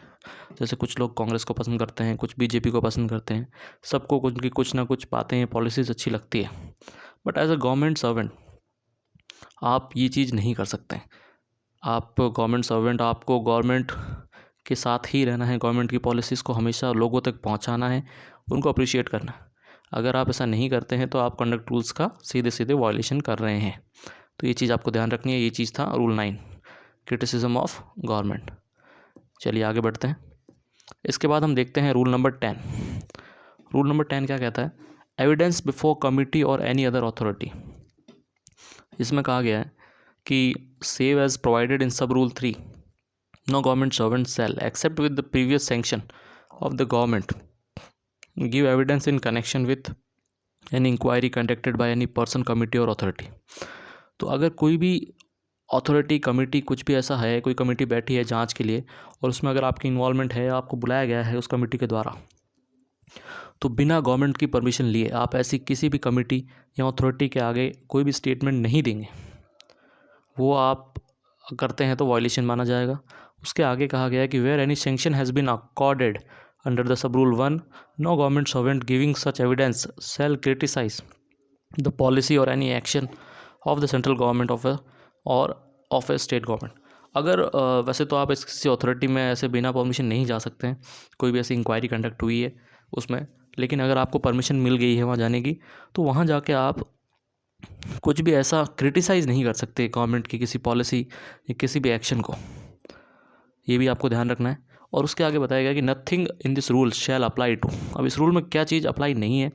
जैसे कुछ लोग कांग्रेस को पसंद करते हैं, कुछ बीजेपी को पसंद करते हैं, सबको उनकी कुछ ना कुछ बातें हैं, पॉलिसीज़ अच्छी लगती है। But as a government servant आप ये चीज़ नहीं कर सकते। आप गवर्नमेंट सर्वेंट, आपको गवर्नमेंट के साथ ही रहना है, गवर्नमेंट की पॉलिसीज़ को हमेशा लोगों तक पहुंचाना है, उनको अप्रिशिएट करना है। अगर आप ऐसा नहीं करते हैं तो आप कंडक्ट रूल्स का सीधे सीधे वायलेशन कर रहे हैं। तो ये चीज़ आपको ध्यान रखनी है। ये चीज़ था रूल 9, क्रिटिसिज्म ऑफ गवर्नमेंट। चलिए आगे बढ़ते हैं। इसके बाद हम देखते हैं रूल नंबर 10। रूल नंबर 10 क्या कहता है? एविडेंस बिफोर कमिटी और एनी अदर अथॉरिटी। इसमें कहा गया है कि save as provided in sub rule 3, no government servant shall accept with the previous sanction of the government give evidence in connection with any inquiry conducted by any person, committee or authority. तो अगर कोई भी authority, committee, कुछ भी ऐसा है, कोई committee बैठी है जांच के लिए और उसमें अगर आपकी इन्वॉल्वमेंट है, आपको बुलाया गया है उस कमेटी के द्वारा, तो बिना गवर्नमेंट की परमिशन लिए आप ऐसी किसी भी कमेटी या अथॉरिटी के आगे कोई भी स्टेटमेंट नहीं देंगे। वो आप करते हैं तो वायलेशन माना जाएगा। उसके आगे कहा गया है कि where any sanction has been accorded under the sub rule 1, no government servant giving such evidence shall criticise the policy or any action of the central government of a state government. अगर वैसे तो आप किसी authority में ऐसे बिना permission नहीं जा सकते हैं, कोई भी ऐसी इंक्वायरी कंडक्ट हुई है उसमें, लेकिन अगर आपको परमिशन मिल गई है वहाँ जाने की, तो वहाँ जाके आप कुछ भी ऐसा क्रिटिसाइज़ नहीं कर सकते गवर्नमेंट की किसी पॉलिसी या किसी भी एक्शन को। ये भी आपको ध्यान रखना है। और उसके आगे बताया गया कि nothing in this rule shall apply to. अब इस रूल में क्या चीज़ अप्लाई नहीं है?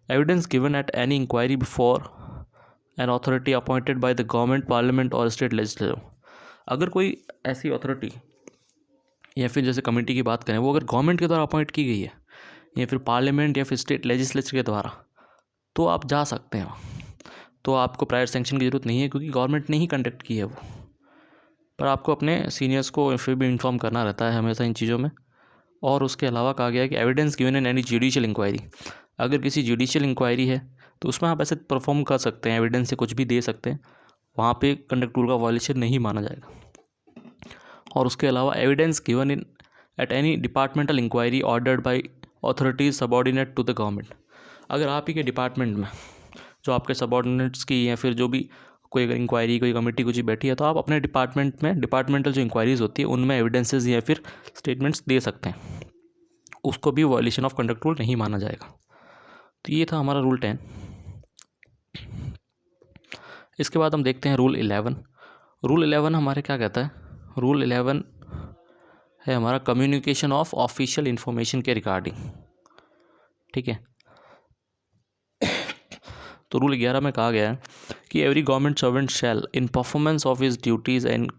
Evidence given at any inquiry before an authority appointed by the government, parliament or state legislature. अगर कोई ऐसी अथॉरिटी या फिर जैसे कमेटी की बात करें, वो अगर गवर्नमेंट के द्वारा अपॉइंट की गई है या फिर पार्लियामेंट या फिर स्टेट लेजिस्लेचर के द्वारा, तो आप जा सकते हैं। तो आपको प्रायर सैंक्शन की ज़रूरत नहीं है, क्योंकि गवर्नमेंट ने ही कंडक्ट की है वो। पर आपको अपने सीनियर्स को फिर भी इन्फॉर्म करना रहता है हमेशा इन चीज़ों में। और उसके अलावा कहा गया है कि evidence given in any judicial inquiry. अगर किसी जुडिशियल इंक्वायरी है तो उसमें आप ऐसे परफॉर्म कर सकते हैं, एविडेंस से कुछ भी दे सकते हैं, वहाँ पे कंडक्ट रूल का वायलेशन नहीं माना जाएगा। और उसके अलावा evidence given in at any departmental inquiry ordered by authorities subordinate to the government. अगर आप ही के डिपार्टमेंट में जो आपके सबॉर्डिनेट्स की या फिर जो भी कोई अगर इंक्वायरी, कोई कमेटी कुछ बैठी है, तो आप अपने डिपार्टमेंट में डिपार्टमेंटल जो इंक्वायरीज होती है उनमें एविडेंसेस या फिर स्टेटमेंट्स दे सकते हैं, उसको भी वायलेशन ऑफ कंडक्ट रूल नहीं माना जाएगा। तो ये था हमारा रूल 10। इसके बाद हम देखते हैं रूल 11। रूल 11 हमारे क्या कहता है? रूल 11 है हमारा कम्युनिकेशन ऑफ ऑफिशियल इन्फॉर्मेशन के रिगार्डिंग। ठीक है। तो रूल 11 में कहा गया है कि every government servant shall in performance of his duties and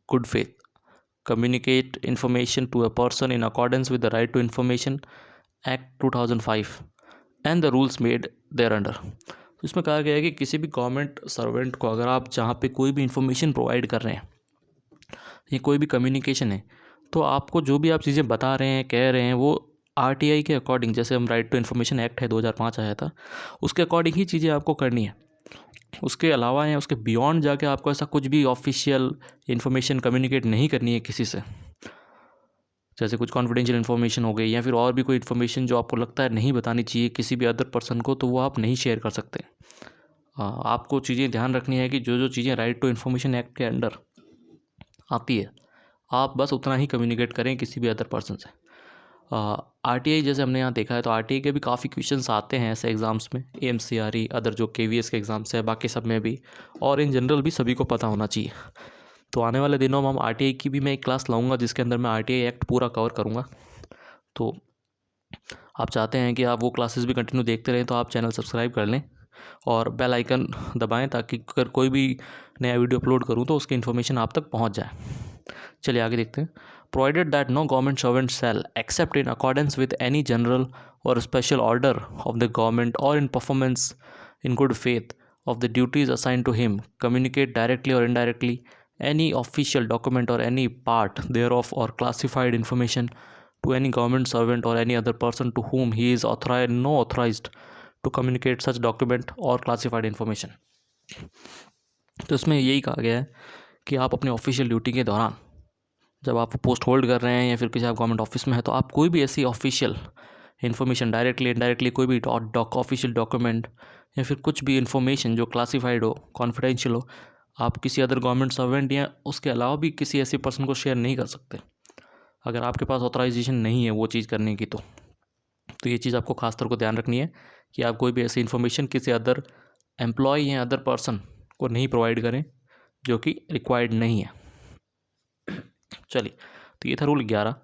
good faith communicate information to a person in accordance with the right to information act 2005 and the rules made thereunder. तो इसमें कहा गया है कि किसी भी government servant को अगर आप जहाँ पे कोई भी इन्फॉर्मेशन प्रोवाइड कर रहे हैं या कोई भी कम्युनिकेशन है, तो आपको जो भी आप चीज़ें बता रहे हैं, कह रहे हैं, वो आरटीआई के अकॉर्डिंग, जैसे हम राइट टू इन्फॉर्मेशन एक्ट है 2005 आया था, उसके अकॉर्डिंग ही चीज़ें आपको करनी है। उसके अलावा या उसके बियॉन्ड जाके आपको ऐसा कुछ भी ऑफिशियल इन्फॉर्मेशन कम्युनिकेट नहीं करनी है किसी से। जैसे कुछ कॉन्फिडेंशियल इन्फॉर्मेशन हो गई या फिर और भी कोई इन्फॉर्मेशन जो आपको लगता है नहीं बतानी चाहिए किसी भी अदर पर्सन को, तो वो आप नहीं शेयर कर सकते। आपको चीज़ें ध्यान रखनी है कि जो जो चीज़ें राइट टू इन्फॉर्मेशन एक्ट के अंडर आती है आप बस उतना ही कम्युनिकेट करें किसी भी अदर पर्सन से। RTI जैसे हमने यहाँ देखा है तो RTI के भी काफ़ी क्वेश्चंस आते हैं ऐसे एग्ज़ाम्स में, AMCRE अदर जो KVS के एग्ज़ाम्स है, बाकी सब में भी, और इन जनरल भी सभी को पता होना चाहिए। तो आने वाले दिनों में हम RTI की भी मैं एक क्लास लाऊंगा जिसके अंदर मैं RTI एक्ट पूरा कवर करूँगा। तो आप चाहते हैं कि आप वो क्लासेस भी कंटिन्यू देखते रहें तो आप चैनल सब्सक्राइब कर लें और बेल आइकन दबाएं ताकि अगर कोई भी नया वीडियो अपलोड करूं तो उसकी इन्फॉर्मेशन आप तक पहुंच जाए। चलिए आगे देखते हैं। Provided that no government servant shall except in accordance with any general और special order of the government or in performance in good faith of the duties assigned to him, communicate directly or indirectly any official document or any part thereof or classified information to any government servant or any other person to whom he is authorized to communicate such document or classified information। तो इसमें यही कहा गया है कि आप अपने official duty के दौरान जब आप पोस्ट होल्ड कर रहे हैं या फिर किसी आप गवर्नमेंट ऑफिस में है तो आप कोई भी ऐसी ऑफिशियल इन्फॉर्मेशन डायरेक्टली इनडायरेक्टली कोई भी ऑफिशियल डॉक्यूमेंट या फिर कुछ भी इन्फॉर्मेशन जो क्लासिफाइड हो, कॉन्फिडेंशियल हो, आप किसी अदर गवर्नमेंट सर्वेंट या उसके अलावा भी किसी ऐसे पर्सन को शेयर नहीं कर सकते अगर आपके पास ऑथराइजेशन नहीं है वो चीज़ करने की। तो ये चीज़ आपको खास तौर को ध्यान रखनी है कि आप कोई भी ऐसी इन्फॉर्मेशन किसी अदर एम्प्लॉय या अदर पर्सन को नहीं प्रोवाइड करें जो कि रिक्वायर्ड नहीं है। चलिए, तो ये था रूल 11।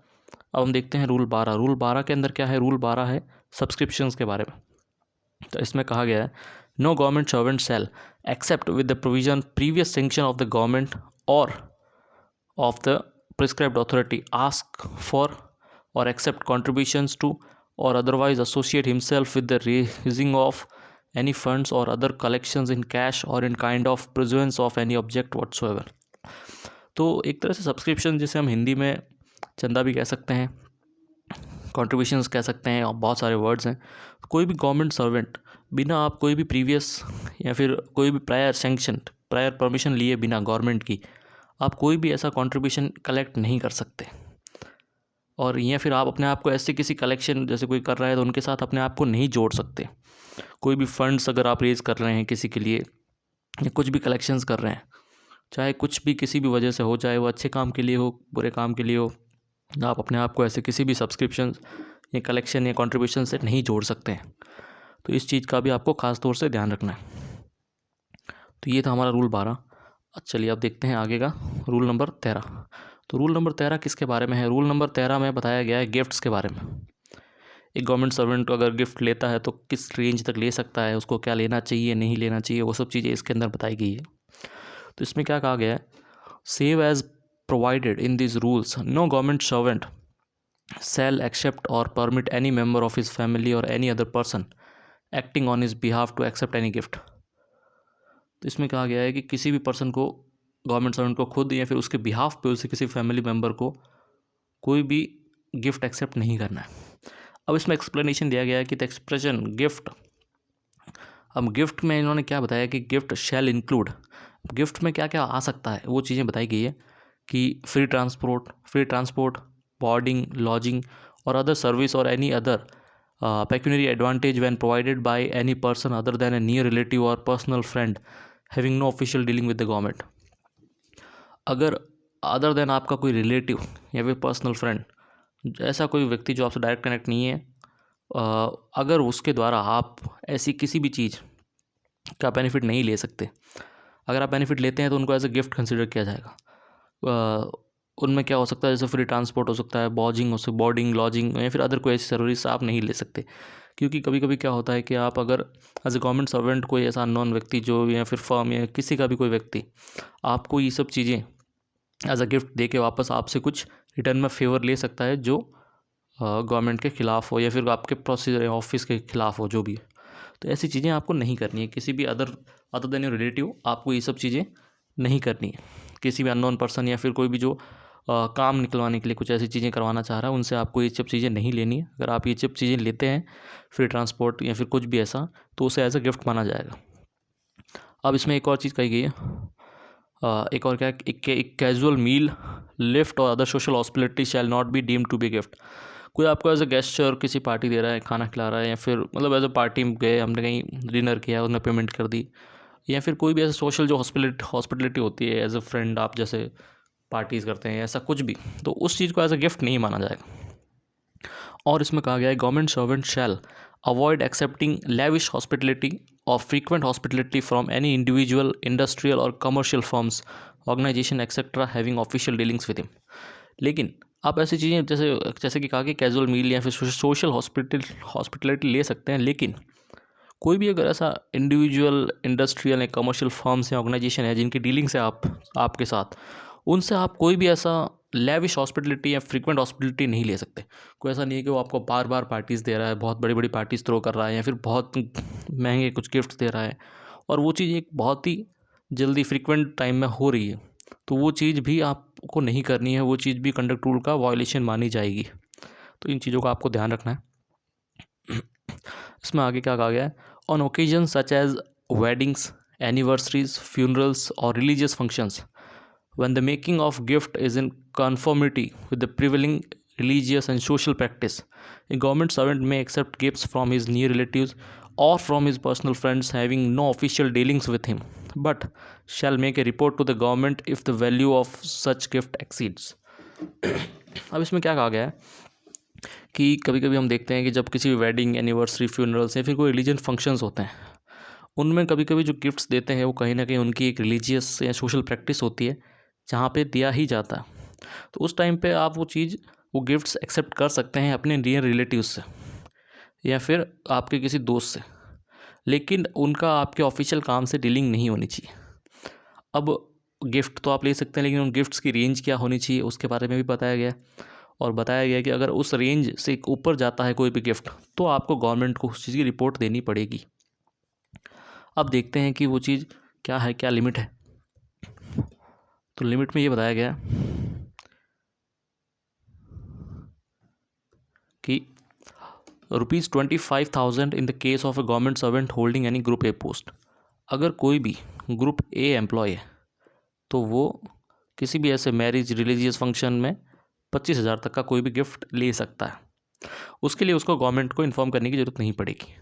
अब हम देखते हैं रूल 12। रूल 12 के अंदर क्या है? रूल 12 है सब्सक्रिप्शंस के बारे में। तो इसमें कहा गया है no government servant shall except with the provision previous sanction of the government or of the prescribed authority ask for or accept contributions to or otherwise associate himself with the raising of any funds or other collections in cash or in kind of pursuance of any object whatsoever। तो एक तरह से subscription जिसे हम हिंदी में चंदा भी कह सकते हैं, कॉन्ट्रीब्यूशंस कह सकते हैं, और बहुत सारे वर्ड्स हैं। कोई भी गवर्नमेंट सर्वेंट बिना आप कोई भी प्रीवियस या फिर कोई भी प्रायर परमिशन लिए बिना गवर्नमेंट की आप कोई भी ऐसा कॉन्ट्रीब्यूशन कलेक्ट नहीं कर सकते। और या फिर आप अपने आप को ऐसे किसी कलेक्शन जैसे कोई कर रहा है तो उनके साथ अपने आप को नहीं जोड़ सकते। कोई भी फंड्स अगर आप रेज़ कर रहे हैं किसी के लिए या कुछ भी कलेक्शंस कर रहे हैं, चाहे कुछ भी किसी भी वजह से हो, चाहे वो अच्छे काम के लिए हो, बुरे काम के लिए हो, आप अपने आप को ऐसे किसी भी सब्सक्रिप्शन या कलेक्शन या कंट्रीब्यूशन से नहीं जोड़ सकते हैं। तो इस चीज़ का भी आपको ख़ास तौर से ध्यान रखना है। तो ये था हमारा रूल 12। चलिए अब देखते हैं आगे का रूल नंबर 13। तो रूल नंबर 13 किसके बारे में है? रूल नंबर 13 में बताया गया है गिफ्ट्स के बारे में। एक गवर्नमेंट सर्वेंट अगर गिफ्ट लेता है तो किस रेंज तक ले सकता है, उसको क्या लेना चाहिए नहीं लेना चाहिए, वो सब चीज़ें इसके अंदर बताई गई है। तो इसमें क्या कहा गया है? Save as provided in this rules no government servant shall accept or permit any member of his family or any other person acting on his behalf to accept any gift. तो इसमें कहा गया है कि किसी भी पर्सन को, government servant को खुद या फिर उसके बिहाफ पे उसे किसी फैमिली मेम्बर को कोई भी गिफ्ट एक्सेप्ट नहीं करना है। अब इसमें एक्सप्लेनेशन दिया गया है कि द एक्सप्रेशन गिफ्ट, अब गिफ्ट में इन्होंने क्या बताया कि गिफ्ट शैल इंक्लूड, गिफ्ट में क्या क्या आ सकता है वो चीज़ें बताई गई है कि free transport, boarding, lodging or other service or any other pecuniary advantage when provided by any person other than a near relative or personal friend having no official dealing with the government. अगर other than आपका कोई relative या फिर personal friend, ऐसा कोई व्यक्ति जो आपसे डायरेक्ट कनेक्ट नहीं है, अगर उसके द्वारा आप ऐसी किसी भी चीज़ का बेनिफिट नहीं ले सकते, अगर आप बेनिफिट लेते हैं तो उनको एज ए गिफ्ट कंसिडर किया जाएगा। उनमें क्या हो सकता है? जैसे फ्री ट्रांसपोर्ट हो सकता है, बोर्डिंग, लॉजिंग या फिर अदर कोई ऐसी सर्विस आप नहीं ले सकते। क्योंकि कभी कभी क्या होता है कि आप अगर एज ए गवर्नमेंट सर्वेंट कोई ऐसा अननोन व्यक्ति जो या फिर फर्म या किसी का भी कोई व्यक्ति आपको ये सब चीज़ें एज अ गिफ्ट दे के वापस आपसे कुछ रिटर्न में फेवर ले सकता है जो गवर्नमेंट के ख़िलाफ़ हो या फिर आपके प्रोसीजर या ऑफिस के ख़िलाफ़ हो, जो भी है। तो ऐसी चीज़ें आपको नहीं करनी है। किसी भी अदर देन योर रिलेटिव आपको ये सब चीज़ें नहीं करनी है। किसी भी अननोन पर्सन या फिर कोई भी जो काम निकलवाने के लिए कुछ ऐसी चीज़ें करवाना चाह रहा है, उनसे आपको ये सब चीज़ें नहीं लेनी है। अगर आप ये सब चीज़ें लेते हैं, फ्री ट्रांसपोर्ट या फिर कुछ भी ऐसा, तो उसे एज अ गिफ्ट माना जाएगा। अब इसमें एक और चीज़ कही गई है, एक और क्या, एक casual meal lift or other social hospitality shall not be deemed to be gift. कोई आपको एज अ गेस्चर किसी पार्टी दे रहा है, खाना खिला रहा है, या फिर मतलब एज अ पार्टी में गए, हमने कहीं डिनर किया, उसने पेमेंट कर दी, या फिर कोई भी ऐसा सोशल जो हॉस्पिटलिटी होती है, एज अ फ्रेंड आप जैसे पार्टीज़ करते हैं, ऐसा कुछ भी, तो उस चीज़ को एज अ गिफ्ट नहीं माना जाएगा। और इसमें कहा गया है government servant shall avoid accepting lavish hospitality or frequent hospitality from any individual, industrial or commercial firms, organisation etcetera having official dealings with him. लेकिन आप ऐसी चीज़ें जैसे जैसे कि कहा कि कैजुअल मील या फिर सोशल हॉस्पिटलिटी ले सकते हैं, लेकिन कोई भी अगर ऐसा इंडिविजुअल, इंडस्ट्रियल या कमर्शियल फर्म्स या ऑर्गेनाइजेशन है जिनकी डीलिंग्स है आपके साथ, उनसे आप कोई भी ऐसा लेविश हॉस्पिटलिटी या फ्रीक्वेंट हॉस्पिटलिटी नहीं ले सकते। कोई ऐसा नहीं है कि वो आपको बार बार पार्टीज़ दे रहा है, बहुत बड़ी बड़ी पार्टीज़ थ्रो कर रहा है, या फिर बहुत महंगे कुछ गिफ्ट दे रहा है, और वो चीज़ एक बहुत ही जल्दी फ्रीक्वेंट टाइम में हो रही है, तो वो चीज़ भी आपको नहीं करनी है, वो चीज़ भी कंडक्ट रूल का वायलेशन मानी जाएगी। तो इन चीज़ों का आपको ध्यान रखना है। इसमें आगे क्या कहा गया है, on occasion such as weddings, anniversaries, funerals or religious functions, when the making of gift is in conformity with the prevailing religious and social practice, a government servant may accept gifts from his near relatives or from his personal friends having no official dealings with him, but shall make a report to the government if the value of such gift exceeds। अब इसमें क्या कहा गया है कि कभी कभी हम देखते हैं कि जब किसी वेडिंग, एनिवर्सरी, फ्यूनरल्स या फिर कोई रिलीजन फंक्शंस होते हैं, उनमें कभी कभी जो गिफ्ट्स देते हैं वो कहीं ना कहीं उनकी एक रिलीजियस या सोशल प्रैक्टिस होती है जहाँ पे दिया ही जाता है। तो उस टाइम पे आप वो गिफ्ट्स एक्सेप्ट कर सकते हैं अपने नियर रिलेटिव्स से या फिर आपके किसी दोस्त से, लेकिन उनका आपके ऑफिशियल काम से डीलिंग नहीं होनी चाहिए। अब गिफ्ट तो आप ले सकते हैं, लेकिन उन गिफ्ट्स की रेंज क्या होनी चाहिए उसके बारे में भी बताया गया, और बताया गया कि अगर उस रेंज से ऊपर जाता है कोई भी गिफ्ट तो आपको गवर्नमेंट को उस चीज़ की रिपोर्ट देनी पड़ेगी। अब देखते हैं कि वो चीज़ क्या है, क्या लिमिट है। तो लिमिट में ये बताया गया कि ₹25,000 इन the case of a government servant holding any group A post. अगर कोई भी ग्रुप ए एम्प्लॉय है तो वो किसी भी ऐसे मैरिज, रिलीजियस फंक्शन में 25,000 तक का कोई भी गिफ्ट ले सकता है। उसके लिए उसको गवर्नमेंट को इन्फॉर्म करने की ज़रूरत नहीं पड़ेगी।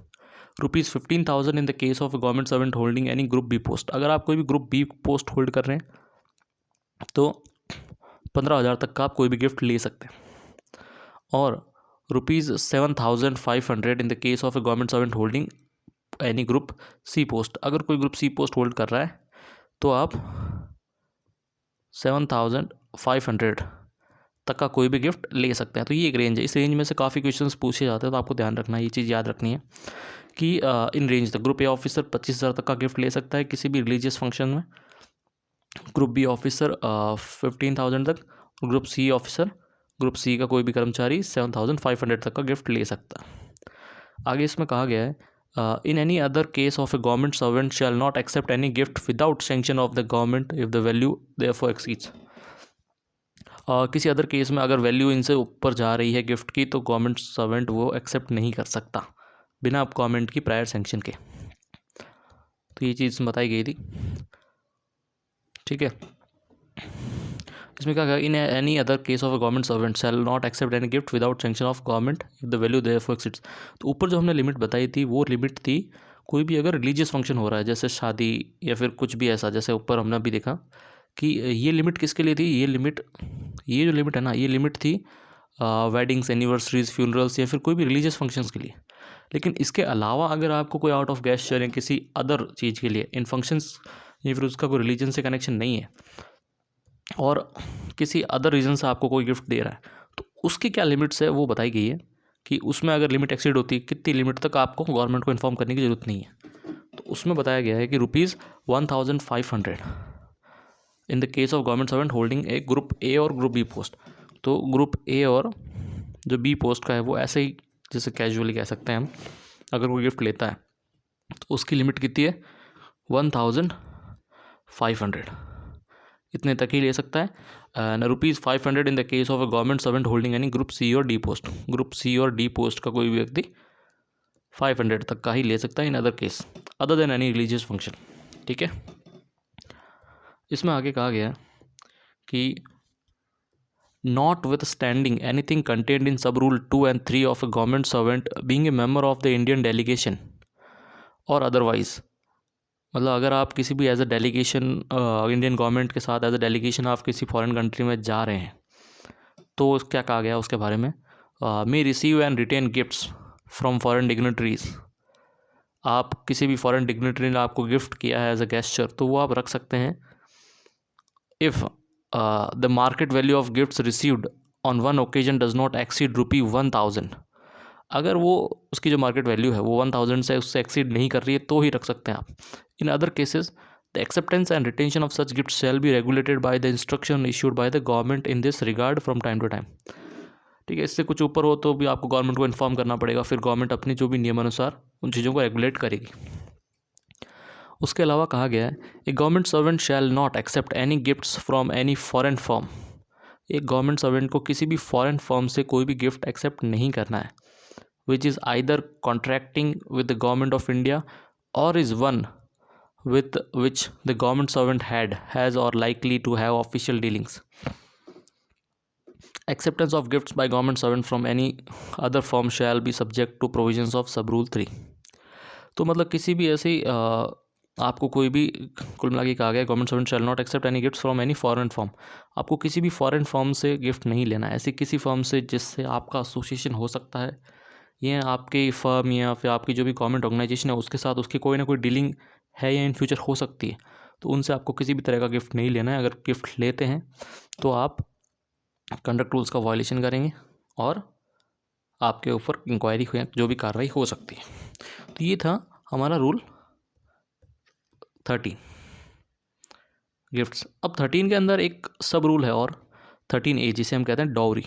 ₹15,000 in the case of a government servant holding any group B post. अगर आप कोई भी ग्रुप बी पोस्ट होल्ड कर रहे हैं तो 15,000 तक का आप कोई भी गिफ्ट ले सकते हैं। और ₹7,500 in the case of a government servant holding any group C post. अगर कोई ग्रुप सी पोस्ट होल्ड कर रहा है तो आप 7,500 तक का कोई भी गिफ्ट ले सकते हैं। तो ये एक रेंज है, इस रेंज में से काफ़ी क्वेश्चंस पूछे जाते हैं, तो आपको ध्यान रखना है, ये चीज़ याद रखनी है कि इन रेंज तक ग्रुप ए ऑफिसर 25,000 तक का गिफ्ट ले सकता है किसी भी रिलीजियस फंक्शन में, ग्रुप बी ऑफिसर 15,000 तक, group C officer, group C का कोई भी कर्मचारी 7,500 तक का गिफ्ट ले सकता है। आगे इसमें कहा गया है in any other case of a government servant shall not accept any gift without sanction of the government if the value thereof exceeds. किसी अदर केस में अगर वैल्यू इनसे ऊपर जा रही है गिफ्ट की तो गवर्नमेंट सर्वेंट वो एक्सेप्ट नहीं कर सकता बिना गवर्नमेंट की प्रायर सैंक्शन के। तो ये चीज़ बताई गई थी, ठीक है। इसमें क्या कहा, in any other case of a government servant shall not accept any gift without sanction of government if the value thereof exceeds. तो ऊपर जो हमने लिमिट बताई थी वो लिमिट थी कोई भी अगर रिलीजियस फंक्शन हो रहा है जैसे शादी या फिर कुछ भी ऐसा, जैसे ऊपर हमने अभी देखा कि ये लिमिट किसके लिए थी, ये जो लिमिट है ना, ये लिमिट थी वेडिंग्स, एनिवर्सरीज, फ्यूनरल्स या फिर कोई भी रिलीजियस फंक्शंस के लिए। लेकिन इसके अलावा अगर आपको कोई आउट ऑफ गेस्चर या किसी अदर चीज़ के लिए इन फंक्शंस या फिर उसका कोई रिलीजन से कनेक्शन नहीं है और किसी अदर रीज़न से आपको कोई गिफ्ट दे रहा है तो उसकी क्या लिमिट्स है वो बताई गई है कि उसमें अगर लिमिट एक्सीड होती है कितनी लिमिट तक आपको गवर्नमेंट को इन्फॉर्म करने की ज़रूरत नहीं है। तो उसमें बताया गया है कि ₹1,500 इन the case of government servant holding A group A और ग्रुप बी पोस्ट। तो ग्रुप ए और जो बी पोस्ट का है वो ऐसे ही जैसे कैजुअली कह सकते हैं हम, अगर कोई गिफ्ट लेता है तो उसकी लिमिट कितनी है 1,500, इतने तक ही ले सकता है। ₹500 in the case of a government servant holding any group C और डी पोस्ट। ग्रुप सी और डी पोस्ट का कोई भी व्यक्ति 500 तक का ही ले सकता है in other case other than any religious function, ठीक है। इसमें आगे कहा गया कि notwithstanding anything contained in sub rule 2 and 3 of a government servant being a member of the Indian delegation or otherwise। मतलब अगर आप किसी भी as a delegation Indian government के साथ एज अ डेलीगेशन आप किसी फॉरेन कंट्री में जा रहे हैं, तो क्या कहा गया उसके बारे में, may receive and retain gifts from foreign dignitaries. आप किसी भी फॉरेन डिग्नेटरी ने आपको गिफ्ट किया है एज अ गेस्चर, तो वो आप रख सकते हैं। If the market value of gifts received on one occasion does not exceed ₹1000, अगर वो उसकी जो मार्केट वैल्यू है वो 1000 से उससे एक्सीड नहीं कर रही है तो ही रख सकते हैं आप। In other cases the acceptance and retention of such gift shall be regulated by the instruction issued by the government in this regard from time to time. ठीक है, इससे कुछ ऊपर हो तो भी आपको गवर्नमेंट को इन्फॉर्म करना पड़ेगा, फिर गवर्नमेंट अपनी जो भी नियमानुसार उन चीज़ों को रेगुलेट करेगी। उसके अलावा कहा गया है a government servant shall not accept any gifts from any foreign firm. एक गवर्नमेंट सर्वेंट को किसी भी फॉरेन फर्म से कोई भी गिफ्ट एक्सेप्ट नहीं करना है, which is either contracting with the government of India or is one with which the government servant has or likely to have official dealings। Acceptance of gifts by government servant from any other firm shall be subject to provisions of sub rule 3। तो मतलब किसी भी ऐसी आपको कोई भी कुल मिला के कहा गया government servant shall not accept any gifts from any foreign firm. आपको किसी भी फॉरेन फर्म से गिफ्ट नहीं लेना है, ऐसी किसी फर्म से जिससे आपका एसोसिएशन हो सकता है, ये आपके फर्म या फिर आपकी जो भी गवर्नमेंट ऑर्गेनाइजेशन है उसके साथ उसकी कोई ना कोई डीलिंग है या इन फ्यूचर हो सकती है, तो उनसे आपको किसी भी तरह का गिफ्ट नहीं लेना है। अगर गिफ्ट लेते हैं तो आप कंडक्ट रूल्स का वायलेशन करेंगे और आपके ऊपर इंक्वायरी हो या जो भी कार्रवाई हो सकती है। तो ये था हमारा रूल 13 गिफ्ट्स। अब 13 के अंदर एक सब रूल है और 13A जिसे हम कहते हैं डॉवरी।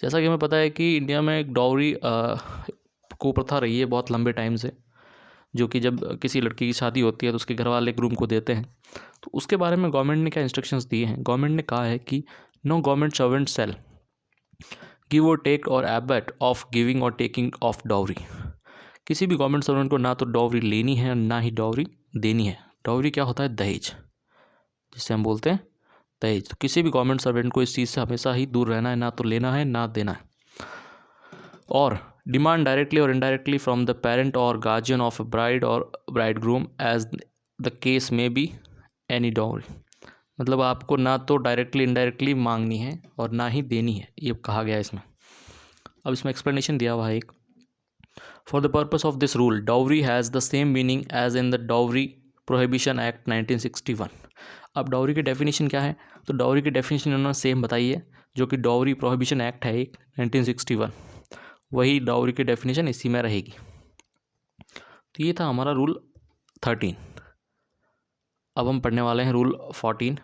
जैसा कि हमें पता है कि इंडिया में एक डॉवरी कुप्रथा रही है बहुत लंबे टाइम से, जो कि जब किसी लड़की की शादी होती है तो उसके घर वाले ग्रूम को देते हैं। तो उसके बारे में गवर्नमेंट ने क्या इंस्ट्रक्शंस दिए हैं, गवर्नमेंट ने कहा है कि no government servant shall give or take or abet of giving or taking of dowry. किसी भी गवर्नमेंट सर्वेंट को ना तो डॉवरी लेनी है ना ही डॉवरी देनी है। डॉवरी क्या होता है, दहेज, जिसे हम बोलते हैं दहेज। तो किसी भी गवर्नमेंट सर्वेंट को इस चीज़ से हमेशा ही दूर रहना है, ना तो लेना है ना देना है। Or demand directly or indirectly from the parent or guardian of a bride or bridegroom as the case may be any dowry. मतलब आपको ना तो डायरेक्टली इनडायरेक्टली मांगनी है और ना ही देनी है, ये कहा गया है इसमें। अब इसमें एक्सप्लेनेशन दिया हुआ है एक, for the purpose of this rule dowry has the same meaning as in the dowry prohibition act 1961। अब डाउरी की डेफिनेशन क्या है, तो डाउरी की डेफिनेशन उन्होंने सेम बताई है जो कि डाउरी प्रोहिबिशन एक्ट है एक 1961, वही डाउरी की डेफिनेशन इसी में रहेगी। तो ये था हमारा रूल 13। अब हम पढ़ने वाले हैं रूल 14।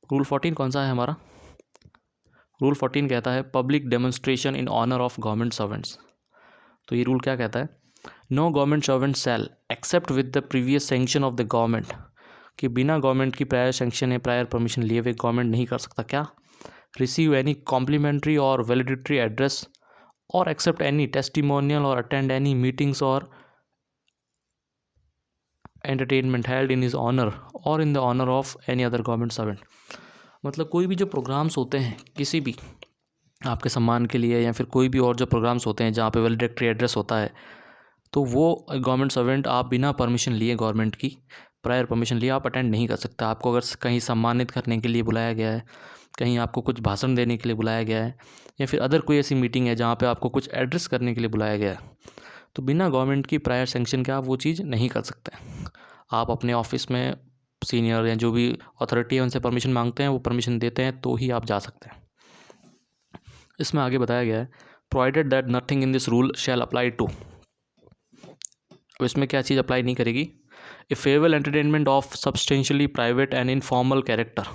रूल 14 कौन सा है हमारा, रूल 14 कहता है public demonstration in honour of government servants. तो ये रूल क्या कहता है, no government servant shall except with the previous sanction of the government, कि बिना गवर्नमेंट की प्रायर सेंक्शन या प्रायर परमिशन लिए हुए गवर्नमेंट नहीं कर सकता क्या, receive any complimentary or valedictory address or accept any testimonial or attend any meetings or entertainment held in his honour or in the honour of any other government servant. मतलब कोई भी जो प्रोग्राम्स होते हैं किसी भी आपके सम्मान के लिए या फिर कोई भी और जो प्रोग्राम्स होते हैं जहाँ पे वैलिडिटरी एड्रेस होता है, तो वो गवर्नमेंट सर्वेंट आप बिना परमिशन लिए, गवर्नमेंट की प्रायर परमिशन लिए आप अटेंड नहीं कर सकता। आपको अगर कहीं सम्मानित करने के लिए बुलाया गया है, कहीं आपको कुछ भाषण देने के लिए बुलाया गया है, या फिर अदर कोई ऐसी मीटिंग है जहाँ पे आपको कुछ एड्रेस करने के लिए बुलाया गया है, तो बिना गवर्नमेंट की प्रायर सेंक्शन के आप वो चीज़ नहीं कर सकते। आप अपने ऑफिस में सीनियर या जो भी अथॉरिटी है उनसे परमिशन मांगते हैं, वो परमिशन देते हैं तो ही आप जा सकते हैं। इसमें आगे बताया गया है provided that nothing in this rule shall apply to. अब इसमें क्या चीज़ अप्लाई नहीं करेगी, a farewell entertainment of substantially private and informal character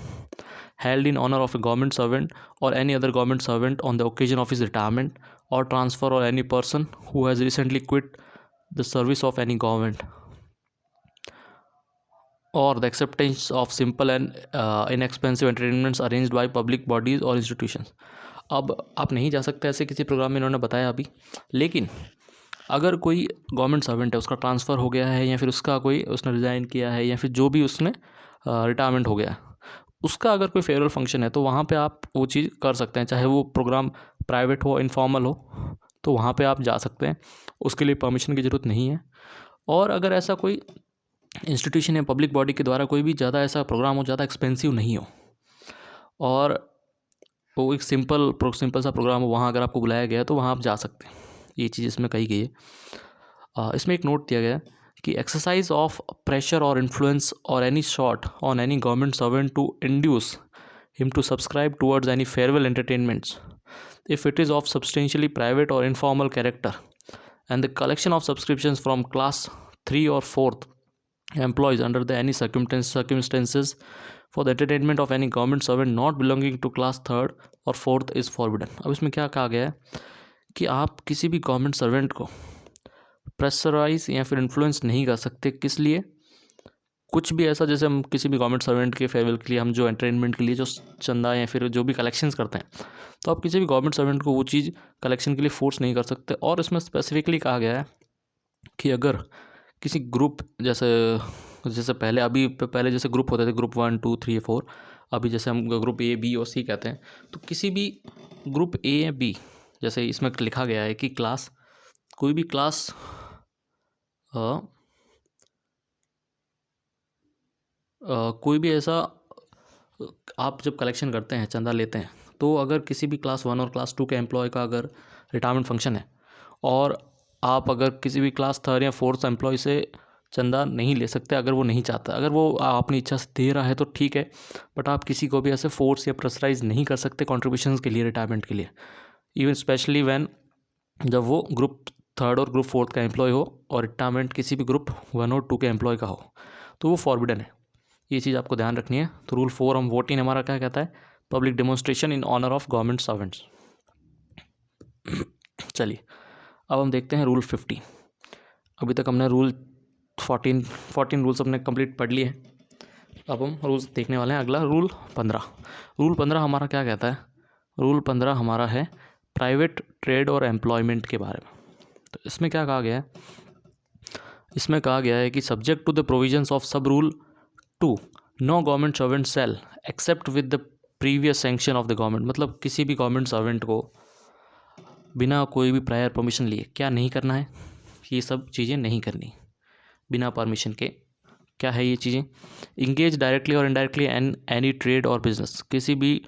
held in honor of a government servant or any other government servant on the occasion of his retirement or transfer, or any person who has recently quit the service of any government, or the acceptance of simple and inexpensive entertainments arranged by public bodies or institutions। अब आप नहीं जा सकते ऐसे किसी programme में, इन्होंने बताया अभी, लेकिन अगर कोई गवर्नमेंट सर्वेंट है, उसका ट्रांसफ़र हो गया है या फिर उसका कोई उसने रिज़ाइन किया है या फिर जो भी उसने रिटायरमेंट हो गया, उसका अगर कोई फेयरवेल फंक्शन है तो वहाँ पे आप वो चीज़ कर सकते हैं, चाहे वो प्रोग्राम प्राइवेट हो, इनफॉर्मल हो, तो वहाँ पे आप जा सकते हैं, उसके लिए परमिशन की ज़रूरत नहीं है। और अगर ऐसा कोई इंस्टीट्यूशन या पब्लिक बॉडी के द्वारा कोई भी ज़्यादा ऐसा प्रोग्राम हो, ज़्यादा एक्सपेंसिव नहीं हो, और वो एक सिंपल सा प्रोग्राम हो, वहाँ अगर आपको बुलाया गया है तो वहाँ आप जा सकते हैं। ये चीज़ इसमें कही गई है। इसमें एक नोट दिया गया है कि exercise of pressure or influence or any sort on any government servant to induce him to subscribe towards any farewell entertainments if it is of substantially private or informal character, and the collection of subscriptions from class 3 or 4th employees under the any circumstances for the entertainment of any government servant not belonging to class 3rd or 4th is forbidden। अब इसमें क्या कहा गया है कि आप किसी भी गवर्नमेंट सर्वेंट को प्रेशराइज या फिर इन्फ्लुएंस नहीं कर सकते। किस लिए? कुछ भी ऐसा, जैसे हम किसी भी गवर्नमेंट सर्वेंट के फेयरवेल के लिए हम जो एंटरटेनमेंट के लिए जो चंदा या फिर जो भी कलेक्शंस करते हैं, तो आप किसी भी गवर्नमेंट सर्वेंट को वो चीज़ कलेक्शन के लिए फोर्स नहीं कर सकते। और इसमें स्पेसिफिकली कहा गया है कि अगर किसी ग्रुप, जैसे पहले जैसे ग्रुप होते थे, ग्रुप 1 2 3 4, अभी जैसे हम ग्रुप ए बी और सी कहते हैं, तो किसी भी ग्रुप ए या बी, जैसे इसमें लिखा गया है कि क्लास, कोई भी क्लास कोई भी ऐसा, आप जब कलेक्शन करते हैं, चंदा लेते हैं, तो अगर किसी भी क्लास 1 और क्लास 2 के एम्प्लॉय का अगर रिटायरमेंट फंक्शन है और आप अगर किसी भी क्लास 3rd या 4th एम्प्लॉय से चंदा नहीं ले सकते, अगर वो नहीं चाहता, अगर वो अपनी इच्छा से दे रहा है तो ठीक है, बट आप किसी को भी ऐसे फोर्स या प्रेशराइज नहीं कर सकते कॉन्ट्रीब्यूशन के लिए, रिटायरमेंट के लिए, इवन स्पेशली व्हेन, जब वो ग्रुप 3rd और ग्रुप 4th का एम्प्लॉय हो और रिटायरमेंट किसी भी ग्रुप 1 और 2 के एम्प्लॉय का हो, तो वो फॉरबिडन है। ये चीज़ आपको ध्यान रखनी है। तो रूल 4 हम 14 हमारा क्या कहता है? Public demonstration in honour of government servants. चलिए अब हम देखते हैं रूल 50। अभी तक हमने रूल 14 रूल्स अपने कंप्लीट पढ़ लिए। अब हम रूल्स देखने वाले हैं। अगला रूल 15। रूल 15 हमारा क्या कहता है? रूल 15 हमारा है प्राइवेट ट्रेड और एम्प्लॉयमेंट के बारे में। तो इसमें क्या कहा गया है? इसमें कहा गया है कि subject to the provisions of sub rule 2, no government servant shall accept with the previous sanction of the government. मतलब किसी भी गवर्नमेंट सर्वेंट को बिना कोई भी प्रायर परमिशन लिए क्या नहीं करना है? ये सब चीज़ें नहीं करनी बिना परमिशन के। क्या है ये चीज़ें? Engage directly or indirectly an any trade or business. किसी भी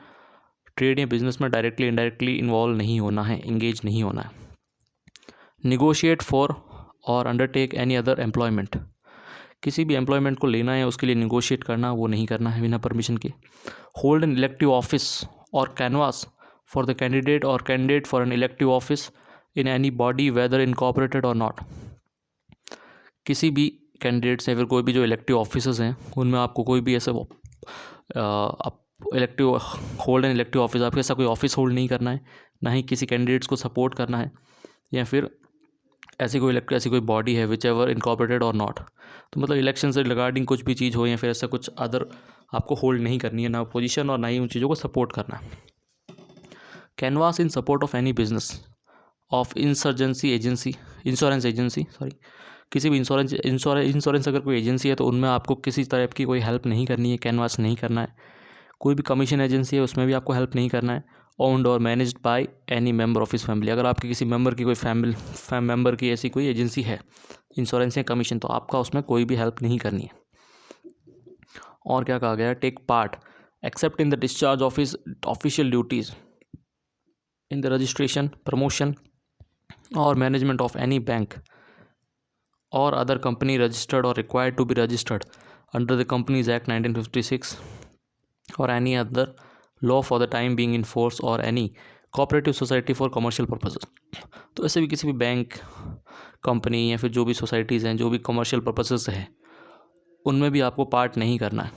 ट्रेड या बिजनेस में डायरेक्टली इनडायरेक्टली इन्वॉल्व नहीं होना है, इंगेज नहीं होना है। निगोशिएट फॉर और अंडरटेक एनी अदर एम्प्लॉयमेंट। किसी भी एम्प्लॉयमेंट को लेना है, उसके लिए निगोशिएट करना, वो नहीं करना है बिना परमिशन के। Hold an elective office or canvass for the candidate or candidate for an elective office in any body whether incorporated or not. किसी भी कैंडिडेट्स या फिर कोई भी जो इलेक्टिव ऑफिसर्स हैं, उनमें आपको कोई भी ऐसा elective hold an elective office, आपको ऐसा कोई ऑफिस होल्ड नहीं करना है, ना ही किसी कैंडिडेट्स को सपोर्ट करना है, या फिर ऐसी कोई बॉडी है which ever incorporated or not. तो मतलब इलेक्शन से रिगार्डिंग कुछ भी चीज़ हो या फिर ऐसा कुछ अदर आपको होल्ड नहीं करनी है, ना पोजीशन और ना ही उन चीज़ों को सपोर्ट करना है। Canvas in support of any business of insurance agency किसी भी इंश्योरेंस अगर कोई एजेंसी है तो उनमें आपको किसी तरह की कोई हेल्प नहीं करनी है, कैनवास नहीं करना है। कोई भी कमीशन एजेंसी है उसमें भी आपको हेल्प नहीं करना है। ओन्ड और managed by any member of his family. अगर आपके किसी मेंबर की कोई मेंबर की ऐसी कोई एजेंसी है इंश्योरेंस या कमीशन, तो आपका उसमें कोई भी हेल्प नहीं करनी है। और क्या कहा गया? Take part except in the discharge of his official duties in the registration, promotion or management of any bank or other company registered or required to be registered under the Companies Act 1956 or any other law for the time being in force or any cooperative society for commercial purposes. तो ऐसे भी किसी भी bank, company या फिर जो भी societies हैं, जो भी कमर्शियल पर्पसेस हैं, उनमें भी आपको पार्ट नहीं करना है।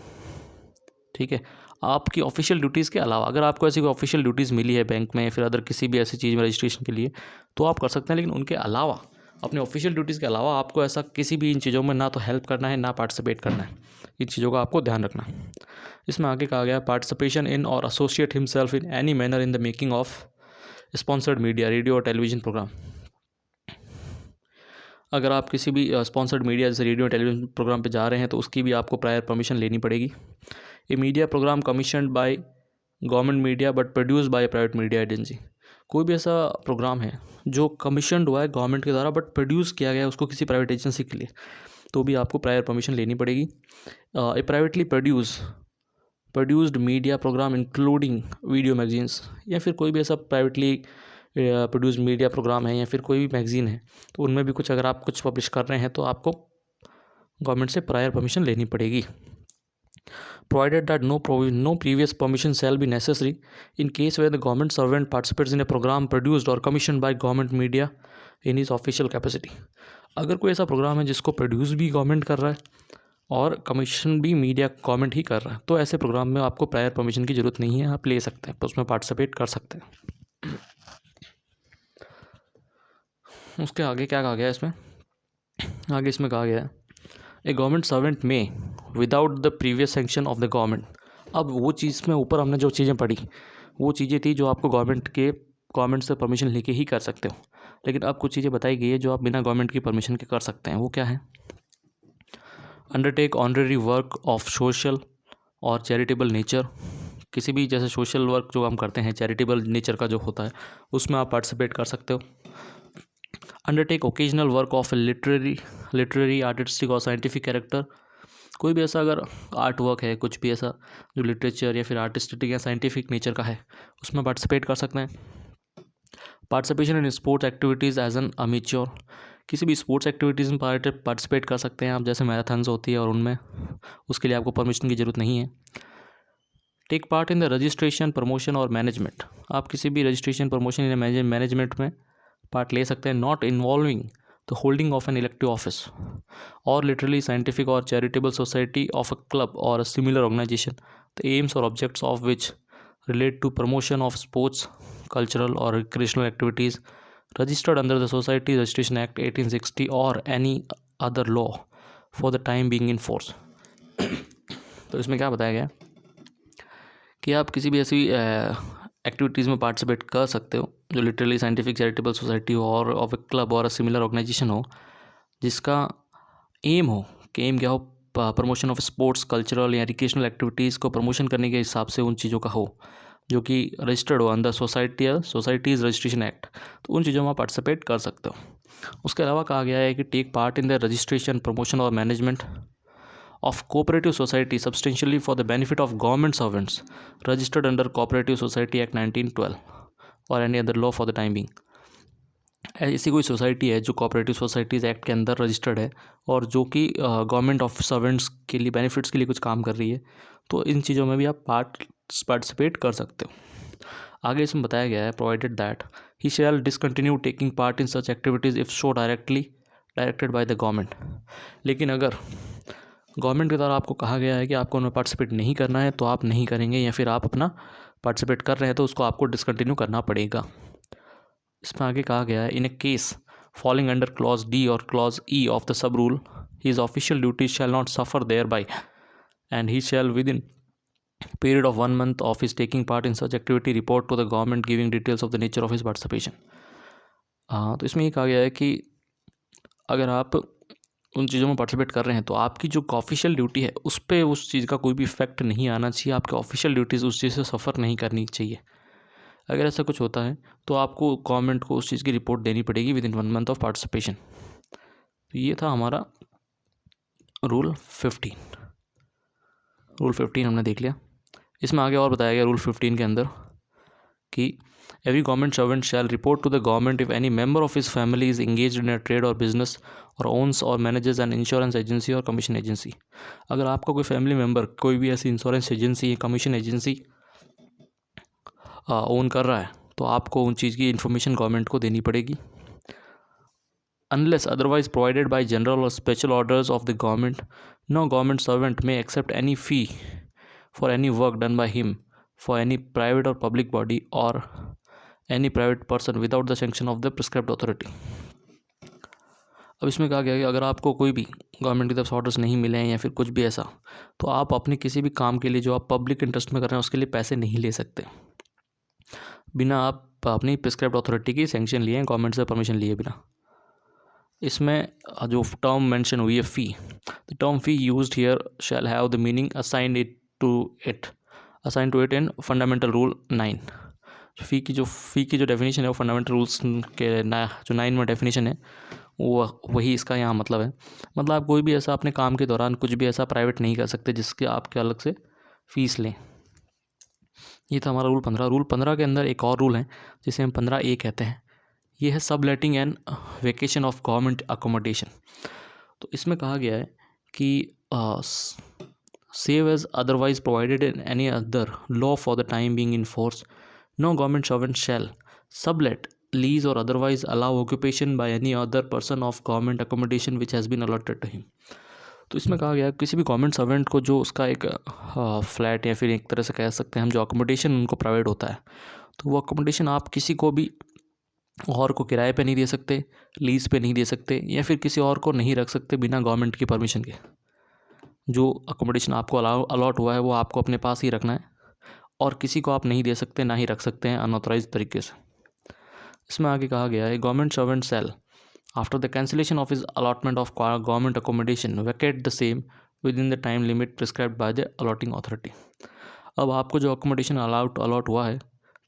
ठीक है, आपकी ऑफिशियल ड्यूटीज़ के अलावा अगर आपको ऐसी कोई ऑफिशियल ड्यूटीज़ मिली है बैंक में या फिर अदर किसी भी ऐसी चीज़ में रजिस्ट्रेशन के लिए, तो आप कर सकते हैं, लेकिन उनके अलावा, अपने ऑफिशियल ड्यूटीज़ के अलावा आपको ऐसा किसी भी इन चीज़ों में ना तो हेल्प करना है, ना पार्टिसिपेट करना है। इन चीज़ों का आपको ध्यान रखना है। इसमें आगे कहा गया पार्टिसिपेशन इन और associate himself in any manner in the making of sponsored media, radio और टेलीविजन प्रोग्राम। अगर आप किसी भी स्पॉन्सर्ड मीडिया जैसे रेडियो टेलीविजन प्रोग्राम पे जा रहे हैं तो उसकी भी आपको प्रायर परमिशन लेनी पड़ेगी। A media programme commissioned by government media but produced by private media agency, कोई भी ऐसा प्रोग्राम है जो कमीशनड हुआ है गवर्नमेंट के द्वारा बट प्रोड्यूस किया गया है उसको किसी प्राइवेट एजेंसी के लिए, तो भी आपको प्रायर परमिशन लेनी पड़ेगी। A privately produced media programme including video magazines, या फिर कोई भी ऐसा प्राइवेटली प्रोड्यूस्ड मीडिया प्रोग्राम है या फिर कोई भी मैगजीन है, तो उनमें भी कुछ अगर आप कुछ पब्लिश कर रहे हैं तो आपको गवर्नमेंट से प्रायर परमिशन लेनी पड़ेगी। Provided that no previous permission shall be necessary in case where the government servant participates in a program produced or commissioned by government media in his official capacity। अगर कोई ऐसा programme है जिसको produce भी government कर रहा है और कमीशन भी मीडिया गवर्नमेंट ही कर रहा है, तो ऐसे प्रोग्राम में आपको प्रायर परमिशन की ज़रूरत नहीं है, आप ले सकते हैं, उसमें पार्टिसिपेट कर सकते हैं। उसके आगे क्या कहा गया है इसमें, आगे इसमें कहा गया है ए गवर्नमेंट सर्वेंट में without the previous sanction of the government. अब वो चीज़ में ऊपर हमने जो चीज़ें पढ़ी वो चीज़ें थी जो आपको गवर्नमेंट से परमिशन लेके ही कर सकते हो, लेकिन अब कुछ चीज़ें बताई गई है जो आप बिना गवर्नमेंट की परमिशन के कर सकते हैं। वो क्या है, undertake honorary work of social और चैरिटेबल नेचर, किसी भी जैसे सोशल वर्क जो हम करते हैं चैरिटेबल नेचर का जो होता है उसमें आप पार्टिसिपेट कर सकते हो। Undertake occasional work of literary artistic और साइंटिफिक कैरेक्टर, कोई भी ऐसा अगर आर्ट वर्क है, कुछ भी ऐसा जो लिटरेचर या फिर आर्टिस्टिक या साइंटिफिक नेचर का है उसमें पार्टिसिपेट कर सकते हैं। Participation in sports activities as an amateur, किसी भी स्पोर्ट्स एक्टिविटीज़ में पार्टिसिपेट कर सकते हैं आप, जैसे मैराथन्स होती है और उनमें, उसके लिए आपको परमिशन की ज़रूरत नहीं है। Take part in the registration promotion or management, आप किसी भी रजिस्ट्रेशन प्रमोशन या मैनेजमेंट में पार्ट ले सकते हैं। Not involving the holding of an elective office or literary scientific or charitable society of a club or a similar organisation, the aims or objects of which relate to promotion of sports, cultural or recreational activities registered under the Society Registration Act 1860 or any other law for the time being in force। तो इसमें क्या बताया गया कि आप किसी भी ऐसी एक्टिविटीज़ में पार्टिसिपेट कर सकते हो जो लिटरली साइंटिफिक चैरिटेबल सोसाइटी हो और of A club or a similar organisation हो, जिसका एम हो कि एम क्या हो, प्रमोशन ऑफ स्पोर्ट्स, कल्चरल या रिक्रिएशनल एक्टिविटीज़ को प्रमोशन करने के हिसाब से उन चीज़ों का हो जो कि रजिस्टर्ड हो अंदर सोसाइटीज़ रजिस्ट्रेशन एक्ट, तो उन चीज़ों में पार्टिसिपेट कर सकते हो। उसके अलावा कहा गया है कि take part in the registration promotion or management of cooperative society substantially for the benefit of government servants registered under Cooperative Society Act 1912 or any other law for the time being। ऐसी कोई society है जो cooperative societies act के अंदर registered है और जो कि गवर्नमेंट ऑफ सर्वेंट्स के लिए बेनिफिट्स के लिए कुछ काम कर रही है, तो इन चीज़ों में भी आप पार्टिसिपेट कर सकते हो। आगे इसमें बताया गया है provided that he shall discontinue taking part in such activities if so directed by the government, लेकिन अगर गवर्नमेंट के द्वारा आपको कहा गया है कि आपको उनमें पार्टिसिपेट नहीं करना है तो आप नहीं करेंगे, या फिर आप अपना पार्टिसिपेट कर रहे हैं तो उसको आपको डिसकंटिन्यू करना पड़ेगा। इसमें आगे कहा गया है in a case falling under clause D or clause E of the sub rule his official duties shall not suffer thereby and he shall within period of 1 month of his taking part in such activity report to the government giving details of the nature of his participation। तो इसमें ये कहा गया है कि अगर आप उन चीज़ों में पार्टिसिपेट कर रहे हैं तो आपकी जो ऑफिशियल ड्यूटी है उस पर उस चीज़ का कोई भी इफेक्ट नहीं आना चाहिए, आपकी ऑफिशियल ड्यूटीज़ उस चीज़ से सफ़र नहीं करनी चाहिए। अगर ऐसा कुछ होता है तो आपको गवर्नमेंट को उस चीज़ की रिपोर्ट देनी पड़ेगी with in 1 month of participation. तो ये था हमारा रूल 15 हमने देख लिया। इसमें आगे और बताया गया रूल 15 के अंदर कि every government servant shall report to the government if any member of his family is engaged in a trade or business or owns or manages an insurance agency or commission agency. अगर आपका कोई family member कोई भी ऐसी insurance agency या commission agency own कर रहा है तो आपको उन चीज़ की इन्फॉर्मेशन गवर्नमेंट को देनी पड़ेगी। Unless otherwise provided by general और special orders of the government, no government servant may accept any fee for any work done by him for any private or public body or any private person without the sanction of the prescribed authority। अब इसमें कहा गया कि अगर आपको कोई भी government की तरफ से ऑर्डर्स नहीं मिले हैं या फिर कुछ भी ऐसा, तो आप अपने किसी भी काम के लिए जो आप पब्लिक इंटरेस्ट में कर रहे हैं उसके लिए पैसे नहीं ले सकते बिना आप अपनी प्रिस्क्राइब्ड अथॉरिटी की सैंक्शन लिए, गवर्नमेंट से परमिशन लिए बिना। इसमें जो टर्म मेंशन हुई है fee, the term fee used here shall have the meaning assigned to it in fundamental rule 9। Fee की जो डेफिनेशन है वो फंडामेंटल रूल्स के जो 9 में डेफिनेशन है वो वही इसका यहाँ मतलब है। मतलब आप कोई भी ऐसा अपने काम के दौरान कुछ भी ऐसा प्राइवेट नहीं कर सकते जिसके आपके अलग से फ़ीस लें। ये था हमारा रूल 15। रूल 15 के अंदर एक और रूल है जिसे हम 15A कहते हैं। ये है subletting and vacation of government accommodation. तो इसमें कहा गया है कि save as otherwise provided in any other law for the time being in force, no government servant shall sublet, lease or otherwise allow occupation by any other person of government accommodation which has been allotted to him. तो इसमें कहा गया किसी भी government servant को जो उसका एक फ्लैट या फिर एक तरह से कह सकते हैं हम जो अकोमोडेशन उनको प्रोवाइड होता है, तो वो अकोमोडेशन आप किसी को भी और को किराए पे नहीं दे सकते, लीज़ पे नहीं दे सकते या फिर किसी और को नहीं रख सकते बिना गवर्नमेंट की परमिशन के। जो अकोमोडेशन आपको अलॉट हुआ है वो आपको अपने पास ही रखना है और किसी को आप नहीं दे सकते, ना ही रख सकते हैं अनऑथराइज तरीके से। इसमें आगे कहा गया है government servant shall after the cancellation of his allotment of government accommodation vacate the same with in the time limit prescribed by the allotting authority. अब आपको जो अकोमोडेशन अलॉट हुआ है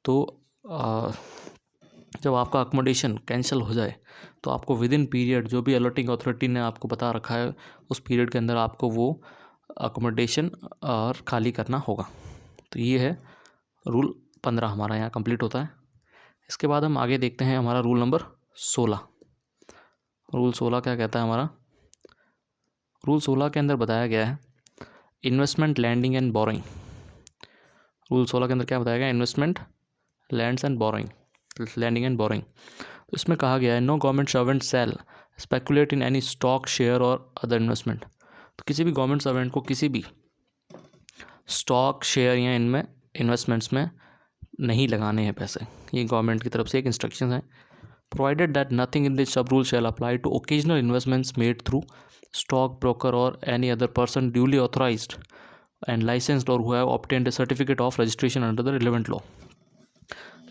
तो जब आपका अकोमोडेशन कैंसिल हो जाए तो आपको विद इन पीरियड जो भी अलॉटिंग अथॉरिटी ने आपको बता रखा है उस पीरियड के अंदर आपको वो अकोमोडेशन और खाली करना होगा। तो ये है रूल 15 हमारा यहाँ कंप्लीट होता है। इसके बाद हम आगे देखते हैं हमारा रूल नंबर 16। रूल 16 क्या कहता है हमारा? रूल 16 के अंदर बताया गया है investment, lending and borrowing. Rule 16 के अंदर क्या बताया गया? Investment, lends and borrowing, lending and borrowing. तो इसमें कहा गया है no government servant shall speculate in any stock, share or other investment. तो किसी भी गवर्नमेंट सर्वेंट को किसी भी स्टॉक, शेयर या इनमें इन्वेस्टमेंट्स में नहीं लगाने हैं पैसे। ये गवर्नमेंट की तरफ से एक इंस्ट्रक्शन है। Provided that nothing in this sub rule shall apply to occasional investments made through stock broker or any other person duly authorised and licensed or who have obtained a certificate of registration under the relevant law.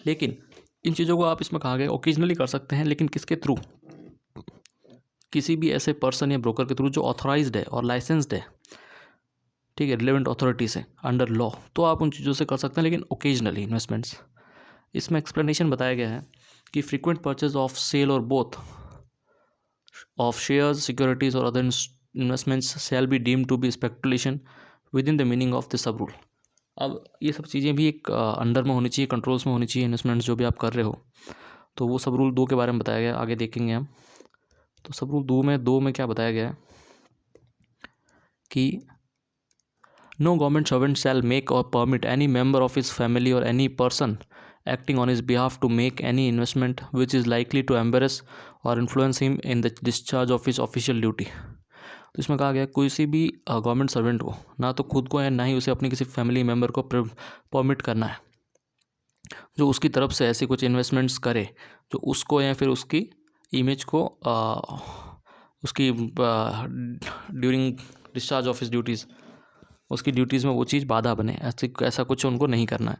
लेकिन इन चीज़ों को आप इसमें कहा गया occasionally कर सकते हैं, लेकिन किसके थ्रू? किसी भी ऐसे पर्सन या ब्रोकर के थ्रू जो ऑथराइज्ड है और लाइसेंस्ड है, ठीक है, रिलेवेंट अथॉरिटी से अंडर लॉ, तो आप उन चीज़ों से कर सकते हैं, लेकिन ओकेजनली इन्वेस्टमेंट्स। इसमें एक्सप्लेनेशन बताया गया है कि frequent purchase of sale or both of shares, securities or other investments shall be deemed to be speculation with in the meaning of the sub rule. अब ये सब चीज़ें भी एक अंडर में होनी चाहिए, कंट्रोल्स में होनी चाहिए, इन्वेस्टमेंट्स जो भी आप कर रहे हो। तो वो सब रूल 2 के बारे में बताया गया, आगे देखेंगे हम। तो सब रूल 2 में क्या बताया गया है कि no government servant shall make or permit any member of his family or any person acting on his behalf to make any investment which is likely to embarrass or influence him in the discharge of his official duty। तो इसमें कहा गया किसी भी government servant को ना तो खुद को है ना ही उसे अपने किसी फैमिली मेम्बर को परमिट करना है जो उसकी तरफ से ऐसी कुछ इन्वेस्टमेंट्स करे जो उसको या फिर उसकी इमेज को उसकी during discharge of his duties, उसकी ड्यूटीज़ में वो चीज़ बाधा बने, ऐसा कुछ उनको नहीं करना है।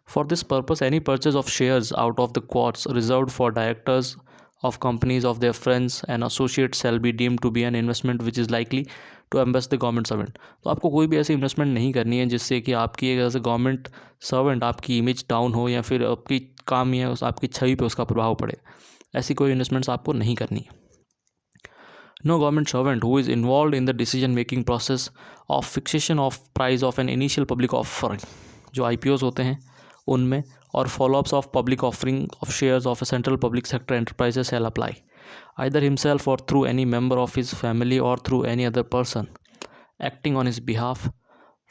For this purpose any purchase of shares out of the quotas reserved for directors of companies of their friends and associates shall be deemed to be an investment which is likely to embarrass the government servant. तो आपको कोई भी ऐसी investment नहीं करनी है जिससे कि आपकी एक ऐसे गवर्नमेंट सर्वेंट आपकी इमेज डाउन हो या फिर आपकी काम या आपकी छवि पे उसका प्रभाव पड़े। ऐसी कोई इन्वेस्टमेंट्स आपको नहीं करनी है। No government servant who is involved in the decision making process of fixation of price of an initial public offering, जो IPOs होते हैं उनमें, और follow-ups of public offering of shares of a central public sector enterprises shall apply either himself or through any member of his family or through any other person acting on his behalf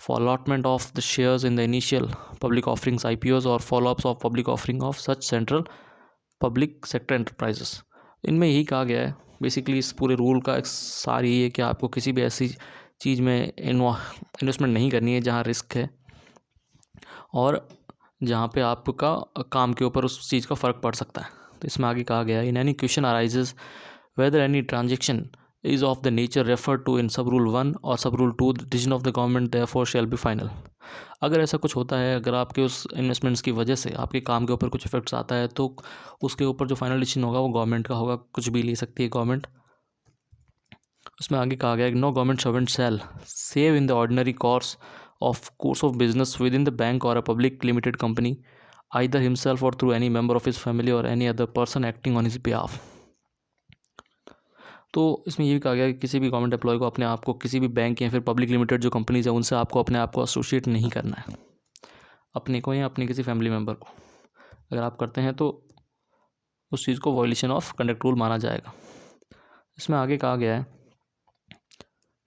for allotment of the shares in the initial public offerings IPOs or follow-ups of public offering of such central public sector enterprises। इनमें यही कहा गया है basically इस पूरे rule का सार यही है कि आपको किसी भी ऐसी चीज़ में इन्वेस्टमेंट नहीं करनी है जहाँ रिस्क है और जहाँ पे आपका काम के ऊपर उस चीज़ का फ़र्क पड़ सकता है। तो इसमें आगे कहा गया है in any question arises whether any transaction is of the nature refer to in sub rule 1 or sub rule 2 decision of the government therefor shall be final. अगर ऐसा कुछ होता है, अगर आपके उस इन्वेस्टमेंट्स की वजह से आपके काम के ऊपर कुछ इफेक्ट्स आता है तो उसके ऊपर जो फाइनल डिसीजन होगा वो गवर्नमेंट का होगा, कुछ भी ले सकती है गवर्नमेंट। उसमें आगे कहा गया no government servant shall save in the ordinary course of business with in the bank or a public limited company either himself or through any member of his family or any other person acting on his behalf. तो इसमें ये भी कहा गया कि किसी भी government employ को अपने आप को किसी भी बैंक या फिर पब्लिक लिमिटेड जो कंपनीज है उनसे आपको अपने आप को एसोसिएट नहीं करना है, अपने को या अपने किसी फैमिली मेम्बर को। अगर आप करते हैं तो उस चीज़ को वायलेशन ऑफ कंडक्ट रूल माना जाएगा। इसमें आगे कहा गया है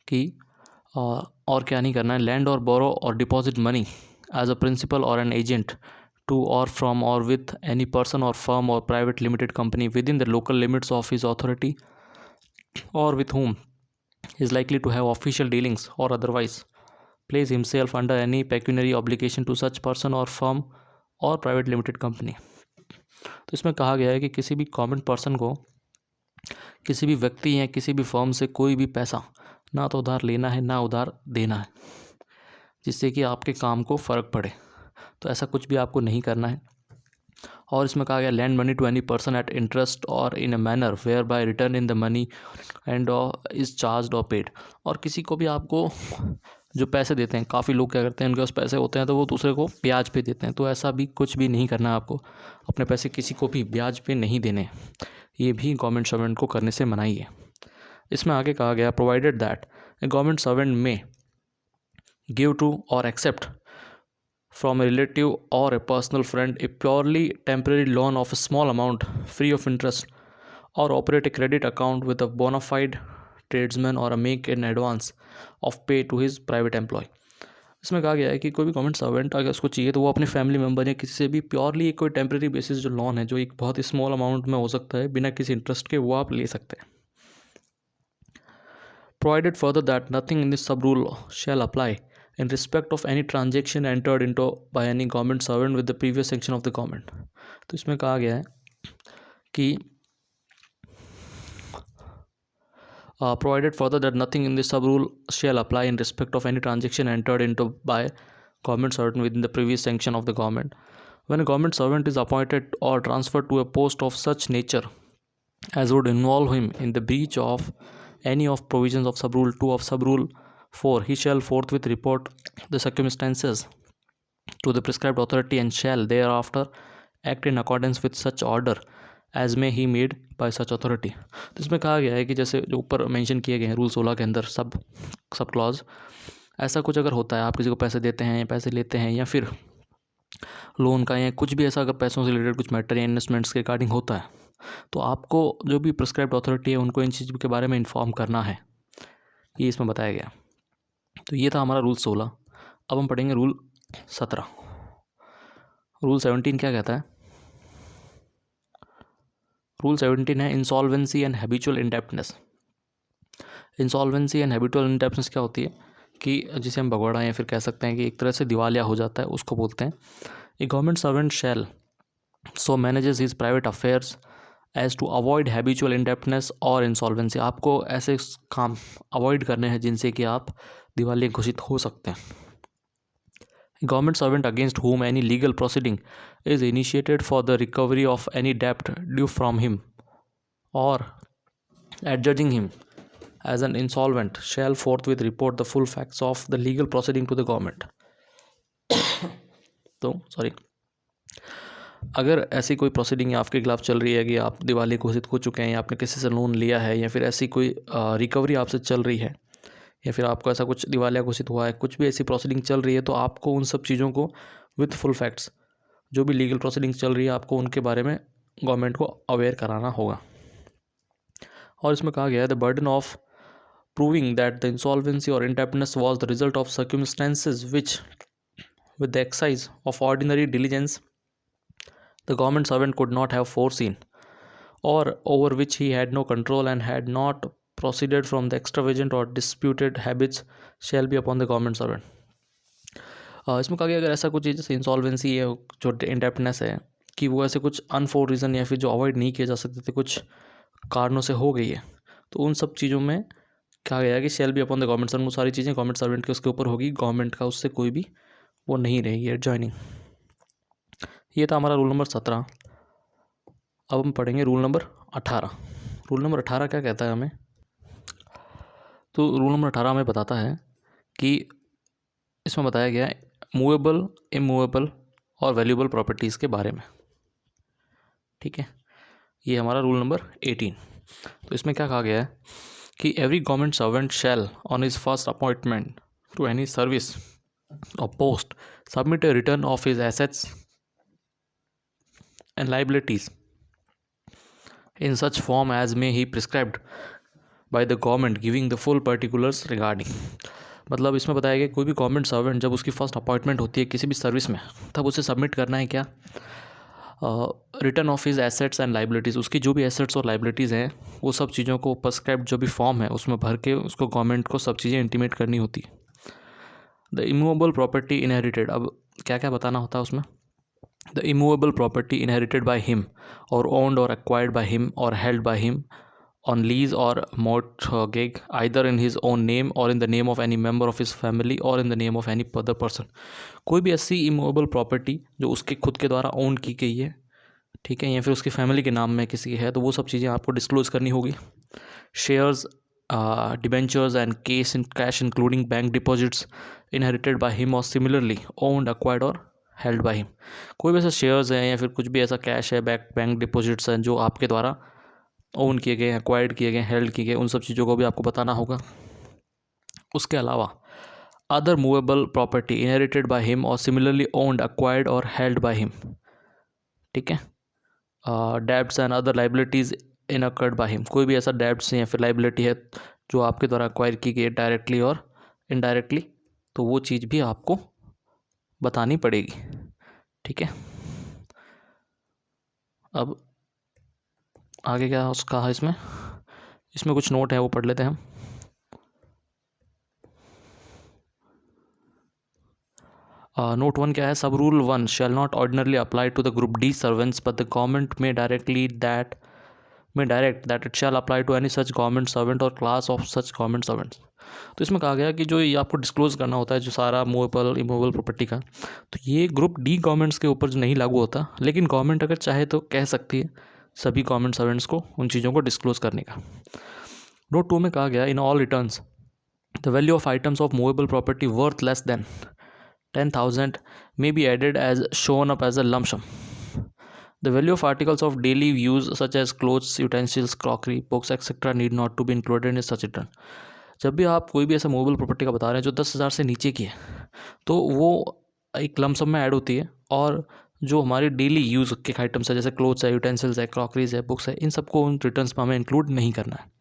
कि और क्या नहीं करना है, land or borrow or deposit money as a principal or an agent to or from or with any person or firm or private limited company with in the local limits of his authority or with whom he is likely to have official dealings or otherwise place himself under any pecuniary obligation to such person or firm or private limited company। तो इसमें कहा गया है कि किसी भी common person को किसी भी व्यक्ति या किसी भी फर्म से कोई भी पैसा ना तो उधार लेना है ना उधार देना है जिससे कि आपके काम को फ़र्क पड़े, तो ऐसा कुछ भी आपको नहीं करना है। और इसमें कहा गया lend money to any person at interest or in a manner whereby return in the money and is charge or paid. और किसी को भी आपको जो पैसे देते हैं, काफ़ी लोग क्या करते हैं उनके पास पैसे होते हैं तो वो दूसरे को ब्याज पे देते हैं, तो ऐसा भी कुछ भी नहीं करना है आपको, अपने पैसे किसी को भी ब्याज पे नहीं देने, ये भी गवर्नमेंट सर्वेंट को करने से मनाही है। इसमें आगे कहा गया provided that A government servant में गिव टू और accept from a relative or a personal friend a purely temporary loan of a small amount free of interest or operate a credit account with a bona fide tradesman or a make in advance of pay to his private employee। इसमें कहा गया है कि कोई भी government servant अगर उसको चाहिए तो वो अपने फैमिली मेम्बर या किसी से भी प्योरली कोई टेम्प्रेरी बेसिस जो लोन है जो एक बहुत ही स्मॉल अमाउंट में हो सकता है बिना किसी इंटरेस्ट के, वो आप ले सकते हैं। Provided further that nothing in this sub rule shall apply in respect of any transaction entered into by any government servant with the previous section of the government। तो इसमें कहा गया है कि provided further that nothing in this sub rule shall apply in respect of any transaction entered into by government servant within the previous sanction of the government when a government servant is appointed or transferred to a post of such nature as would involve him in the breach of any of provisions of sub rule 2 of sub rule 4 he shall forthwith report the circumstances to the prescribed authority and shall thereafter act in accordance with such order as may he made by such authority। तो इसमें कहा गया है कि जैसे जो ऊपर mention किए गए हैं रूल 16 के अंदर सब क्लॉज, ऐसा कुछ अगर होता है, आप किसी को पैसे देते हैं या पैसे लेते हैं या फिर लोन का या कुछ भी ऐसा अगर पैसों से रिलेटेड कुछ मैटर या इन्वेस्टमेंट्स के रिगार्डिंग होता है, तो आपको जो भी प्रिस्क्राइब्ड अथॉरिटी है उनको इन चीज़ों के बारे में इन्फॉर्म करना है, ये इसमें बताया गया। तो ये था हमारा रूल 16। अब हम पढ़ेंगे रूल 17। रूल 17 क्या कहता है? रूल 17 है insolvency and habitual indebtedness. Insolvency and habitual indebtedness क्या होती है कि जिसे हम भगोड़ा या फिर कह सकते हैं कि एक तरह से दिवालिया हो जाता है, उसको बोलते हैं। A government servant shall so manages his private affairs as to avoid habitual indebtedness or insolvency. आपको ऐसे काम अवॉइड करने हैं जिनसे कि आप दिवालिया घोषित हो सकते हैं। Government servant against whom any legal proceeding is initiated for the recovery of any debt due from him or adjudging him as an insolvent shall forthwith report the full facts of the legal proceeding to the government। तो अगर ऐसी कोई proceeding आपके खिलाफ चल रही है कि आप दिवाली घोषित हो चुके हैं या आपने किसी से लोन लिया है या फिर ऐसी कोई रिकवरी आपसे चल रही है या फिर आपको ऐसा कुछ दिवालिया घोषित हुआ है, कुछ भी ऐसी प्रोसीडिंग चल रही है, तो आपको उन सब चीज़ों को विथ फुल फैक्ट्स, जो भी लीगल प्रोसीडिंग चल रही है, आपको उनके बारे में गवर्नमेंट को अवेयर कराना होगा। और इसमें कहा गया है the burden of proving that the insolvency or indebtedness was the result of circumstances which with the exercise of ordinary diligence the government servant could not have foreseen or over which he had no control and had not proceeded from the extravagant or disputed habits shall be upon the government servant। इसमें कहा गया अगर ऐसा कुछ जैसे insolvency है, जो indebtedness है, कि वो ऐसे कुछ अनफोर रीज़न या फिर जो अवॉइड नहीं किए जा सकते थे, कुछ कारणों से हो गई है, तो उन सब चीज़ों में कहा गया है कि shall be upon the government servant. वो सारी चीज़ें गवर्नमेंट सर्वेंट के उसके ऊपर होगी, गवर्नमेंट का उससे कोई भी वो नहीं रहेगी एडजॉइनिंग। ये था हमारा रूल नंबर 17। अब हम पढ़ेंगे रूल नंबर 18। रूल नंबर 18 क्या कहता है हमें तो रूल नंबर 18 में बताता है कि इसमें बताया गया है मूवेबल, इमूवेबल और वैल्यूएबल प्रॉपर्टीज़ के बारे में। ठीक है, ये हमारा रूल नंबर 18। तो इसमें क्या कहा गया है कि every government servant shall on his first appointment to any service or post submit a return of his assets and liabilities in such form as may he prescribed by the government giving the full particulars regarding। मतलब इसमें बताया गया कोई भी government servant जब उसकी first appointment होती है किसी भी सर्विस में, तब उसे सबमिट करना है क्या, return of his assets and liabilities. उसकी जो भी एसेट्स और लाइबिलिटीज़ हैं वो सब चीज़ों को प्रिस्क्राइब्ड जो भी फॉर्म है उसमें भर के उसको गवर्नमेंट को सब चीज़ें इंटीमेट करनी होती है। द इमूवेबल प्रॉपर्टी इनहेरिटेड, अब क्या क्या बताना होता है उसमें। The immovable property inherited by him और ओन्ड और एक्वायर्ड बाय हिम और held by him on lease or mortgage either in his own name or in the name of any member of his family or in the name of any other person। कोई भी ऐसी immovable property जो उसके खुद के द्वारा own की गई है, ठीक है, या फिर उसकी फैमिली के नाम में किसी है, तो वो सब चीज़ें आपको डिस्क्लोज करनी होगी। Shares, debentures and case in cash including bank deposits inherited by him और सिमिलरली ओन्ड, एक्वायर्ड और हेल्ड बाय हिम। कोई भी ऐसा शेयर्स हैं या फिर कुछ भी ऐसा कैश है, बैंक डिपॉजिट्स हैं जो आपके द्वारा ओन किए गए, एक्वायर्ड किए गए, हेल्ड किए गए, उन सब चीज़ों को भी आपको बताना होगा। उसके अलावा other movable property inherited by him और सिमिलरली ओन्ड, एक्वायर्ड और हेल्ड बाय हिम, ठीक है। Debts and other liabilities incurred by him, कोई भी ऐसा डेब्ट्स या फिर लाइबिलिटी है जो आपके द्वारा एक्वायर की गई डायरेक्टली और इनडायरेक्टली, तो वो चीज़ भी आपको बतानी पड़ेगी, ठीक है। अब आगे क्या उसका है, इसमें कुछ नोट है वो पढ़ लेते हैं हम। नोट 1 क्या है, sub rule 1 shall not ordinarily apply to the group D servants but the government may direct that it shall apply to any such government servant or class of such government servants. तो इसमें कहा गया कि जो ये आपको disclose करना होता है जो सारा मूवेबल इमूवेबल प्रॉपर्टी का, तो ये ग्रुप डी गवर्नमेंट्स के ऊपर जो नहीं लागू होता, लेकिन गवर्नमेंट अगर चाहे तो कह सकती है सभी गवर्नमेंट सर्वेंट्स को उन चीज़ों को डिस्क्लोज करने का। नोट 2 में कहा गया in all returns the value of items of movable property worth less than 10,000 may be added as shown up as a lump sum. The value of articles of daily use such as clothes, utensils, crockery, books, etc. need not to be included in such return। जब भी आप कोई भी ऐसा movable property का बता रहे हैं जो 10,000 से नीचे की है, तो वो एक लम सम में ऐड होती है, और जो हमारे डेली यूज़ के आइटम्स है जैसे क्लोथ्स है, यूटेंसिल्स है, क्रॉकरीज है, बुक्स है, इन सबको उन रिटर्न्स में हमें इंक्लूड नहीं करना है।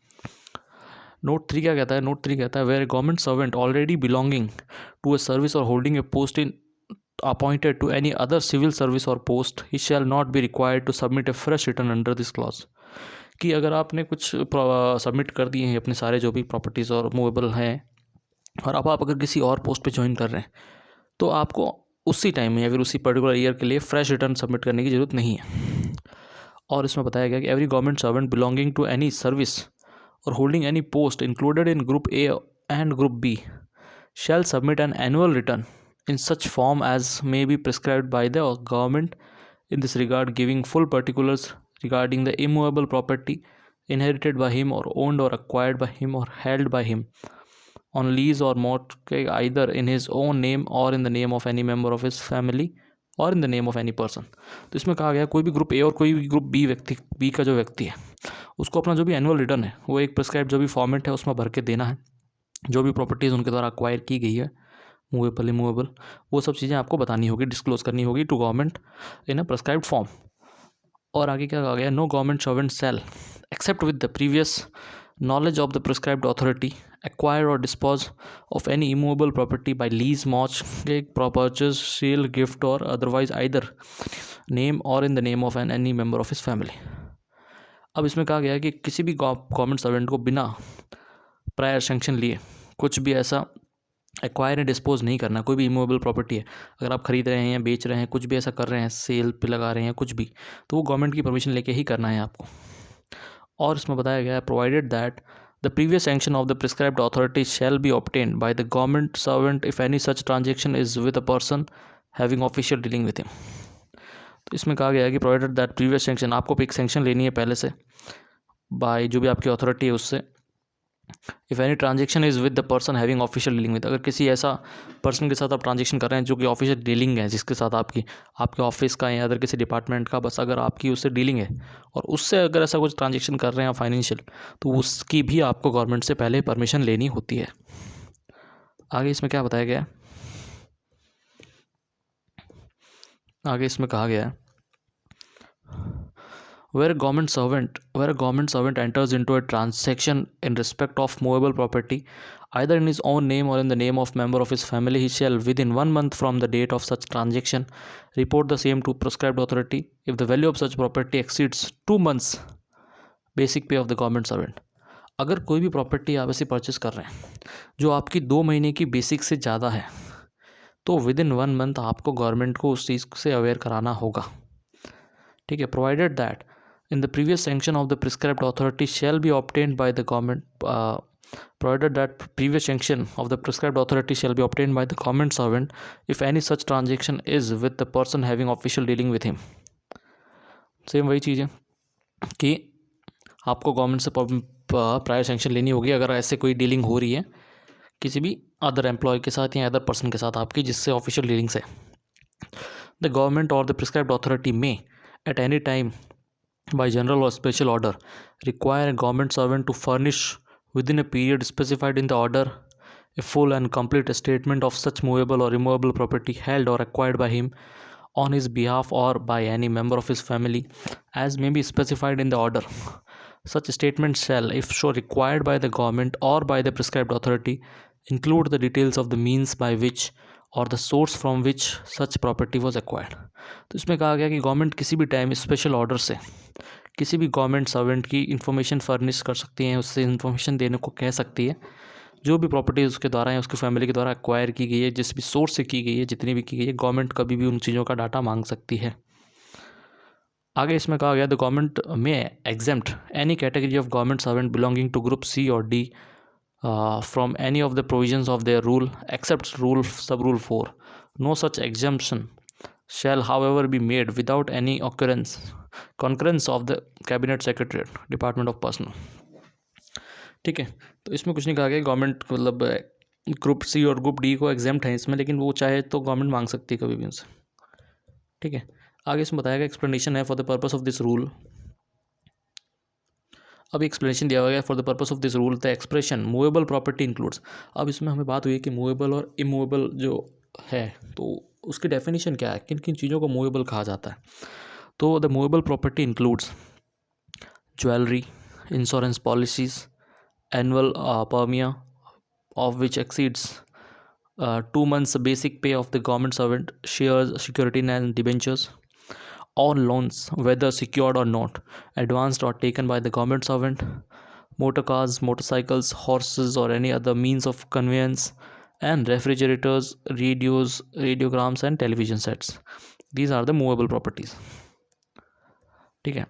नोट 3 क्या कहता है, नोट 3 कहता है where government servant already belonging to a service or holding a post in appointed to any other civil service or post he shall not be required to submit a fresh return under this clause. कि अगर आपने कुछ submit कर दिए हैं अपने सारे जो भी प्रॉपर्टीज़ और मूवेबल हैं, और अब आप अगर किसी और पोस्ट पे ज्वाइन कर रहे हैं, तो आपको उसी टाइम में या फिर उसी पर्टिकुलर ईयर के लिए फ्रेश रिटर्न सबमिट करने की ज़रूरत नहीं है। और इसमें बताया गया कि every government servant belonging to any service or holding any post included in group A and group B shall submit an annual return in such form as may be prescribed by the government in this regard, giving full particulars regarding the immovable property inherited by him or owned or acquired by him or held by him on lease or mortgage either in his own name or in the name of any member of his family और in the name of any person. तो इसमें कहा गया कोई भी group A और कोई भी ग्रुप बी का जो व्यक्ति है उसको अपना जो भी एनुअल रिटर्न है वो एक प्रिस्क्राइब जो भी फॉर्मेट है उसमें भर के देना है। जो भी प्रॉपर्टीज़ उनके द्वारा एक्वायर की गई है, मूवेबल इमूवेबल, वो सब चीज़ें आपको बतानी होगी, डिस्क्लोज करनी होगी to government in a prescribed form. और आगे क्या कहा गया, no government servant shall accept with the previous knowledge of the prescribed authority acquire or dispose of any immovable property by lease, mortgage, purchase, sale, gift or otherwise either name or in the name of any member of his family। अब इसमें कहा गया है कि किसी भी government servant को बिना प्रायर सेंक्शन लिए कुछ भी ऐसा एक्वायर एंड डिस्पोज नहीं करना। कोई भी इमूवेबल प्रॉपर्टी है, अगर आप खरीद रहे हैं या बेच रहे हैं, कुछ भी ऐसा कर रहे हैं, सेल पे लगा रहे हैं कुछ भी, तो वो गवर्नमेंट की परमिशन लेके ही करना है आपको। और इसमें बताया गया है provided that the previous sanction of the prescribed authority shall be obtained by the government servant if any such transaction is with a person having official dealing with him. तो इसमें कहा गया है कि प्रोवाइडेड दैट प्रीवियस सैंक्शन, आपको एक sanction लेनी है पहले से बाय जो भी आपकी अथॉरिटी है उससे, if any transaction is with the person having official dealing with, अगर किसी ऐसा पर्सन के साथ आप ट्रांजेक्शन कर रहे हैं जो कि ऑफिशियल डीलिंग है, जिसके साथ आपके ऑफिस का या अदर किसी डिपार्टमेंट का बस अगर आपकी उससे डीलिंग है और उससे अगर ऐसा कुछ ट्रांजेक्शन कर रहे हैं फाइनेंशियल, तो उसकी भी आपको गवर्नमेंट से पहले परमिशन लेनी होती है। आगे इसमें क्या बताया गया है, आगे इसमें कहा गया है where a government servant enters into a transaction in respect of movable property either in his own name or in the name of member of his family, he shall within 1 month from the date of such transaction report the same to prescribed authority if the value of such property exceeds 2 months basic pay of the government servant। अगर कोई भी property आप ऐसे purchase कर रहे हैं जो आपकी 2 महीने की बेसिक से ज़्यादा है, तो विद इन 1 मंथ आपको गवर्नमेंट को उस चीज़ से अवेयर कराना होगा। ठीक है, provided that in the previous sanction of the prescribed authority shall be obtained by the government, provided that previous sanction of the prescribed authority shall be obtained by the government servant if any such transaction is with the person having official dealing with him। Same वही चीज़ है कि आपको government से prior sanction लेनी होगी अगर ऐसे कोई डीलिंग हो रही है किसी भी अदर एम्प्लॉय के साथ या अदर पर्सन के साथ आपकी जिससे ऑफिशियल डीलिंग्स है। द गवर्नमेंट और द प्रिस्क्राइब्ड अथॉरिटी में eight any time by general or special order require a government servant to furnish within a period specified in the order a full and complete statement of such movable or immovable property held or acquired by him on his behalf or by any member of his family as may be specified in the order। Such statement shall, if so required by the government or by the prescribed authority, include the details of the means by which और the source from which such property was acquired. तो इसमें कहा गया कि government किसी भी time special order से किसी भी गवर्नमेंट सर्वेंट की इन्फॉर्मेशन फर्निश कर सकती हैं, उससे इन्फॉर्मेशन देने को कह सकती है जो भी प्रॉपर्टी उसके द्वारा या उसकी फैमिली के द्वारा एक्वायर की गई है, जिस भी सोर्स से की गई है, जितनी भी की गई है, गवर्नमेंट कभी भी उन चीज़ों का डाटा मांग सकती है। आगे इसमें कहा गया the government may exempt any category of government servant belonging to group C और D from any of the provisions of their rule except sub-rule 4। No such exemption shall however be made without any concurrence of the cabinet secretariat department of personnel। ठीक है, तो इसमें कुछ नहीं कहा गया government मतलब ग्रुप सी और ग्रुप डी को एग्जेम्प्ट है इसमें, लेकिन वो चाहे तो गवर्नमेंट मांग सकती है कभी भी उनसे। ठीक है, आगे इसमें बताया गया एक्सप्लेनेशन है for the purpose of this rule. अब एक्सप्लेनेशन दिया गया for the purpose of this rule the expression movable property includes. अब इसमें हमें बात हुई है कि मूवेबल और इमूवेबल जो है तो उसकी डेफिनेशन क्या है, किन किन चीज़ों को मूवेबल कहा जाता है। तो the movable property includes jewellery, insurance policies, annual premia of which exceeds 2 months basic pay of the government servant, shares, security and debentures, all loans whether secured or not, advanced or taken by the government servant, motor cars, motorcycles, horses or any other means of conveyance, and refrigerators, radios, radiograms and television sets। These are the movable properties। ठीक है,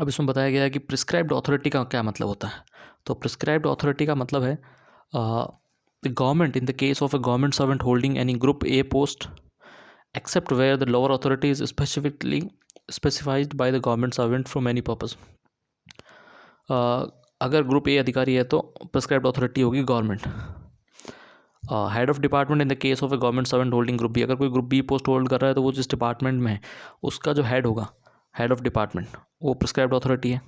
अब इसमें बताया गया है कि prescribed authority का क्या मतलब होता है। तो प्रिस्क्राइब्ड अथॉरिटी का मतलब है the government in the case of a government servant holding any group A post except where the lower authority is specifically specified by the government servant from any purpose। अगर group A अधिकारी है तो prescribed authority होगी government. Head of department in the case of a government servant holding group B, अगर कोई group B post hold कर रहा है तो वो जिस डिपार्टमेंट में है उसका जो हेड होगा, हेड ऑफ डिपार्टमेंट, वो प्रिस्क्राइब्ड अथॉरिटी है।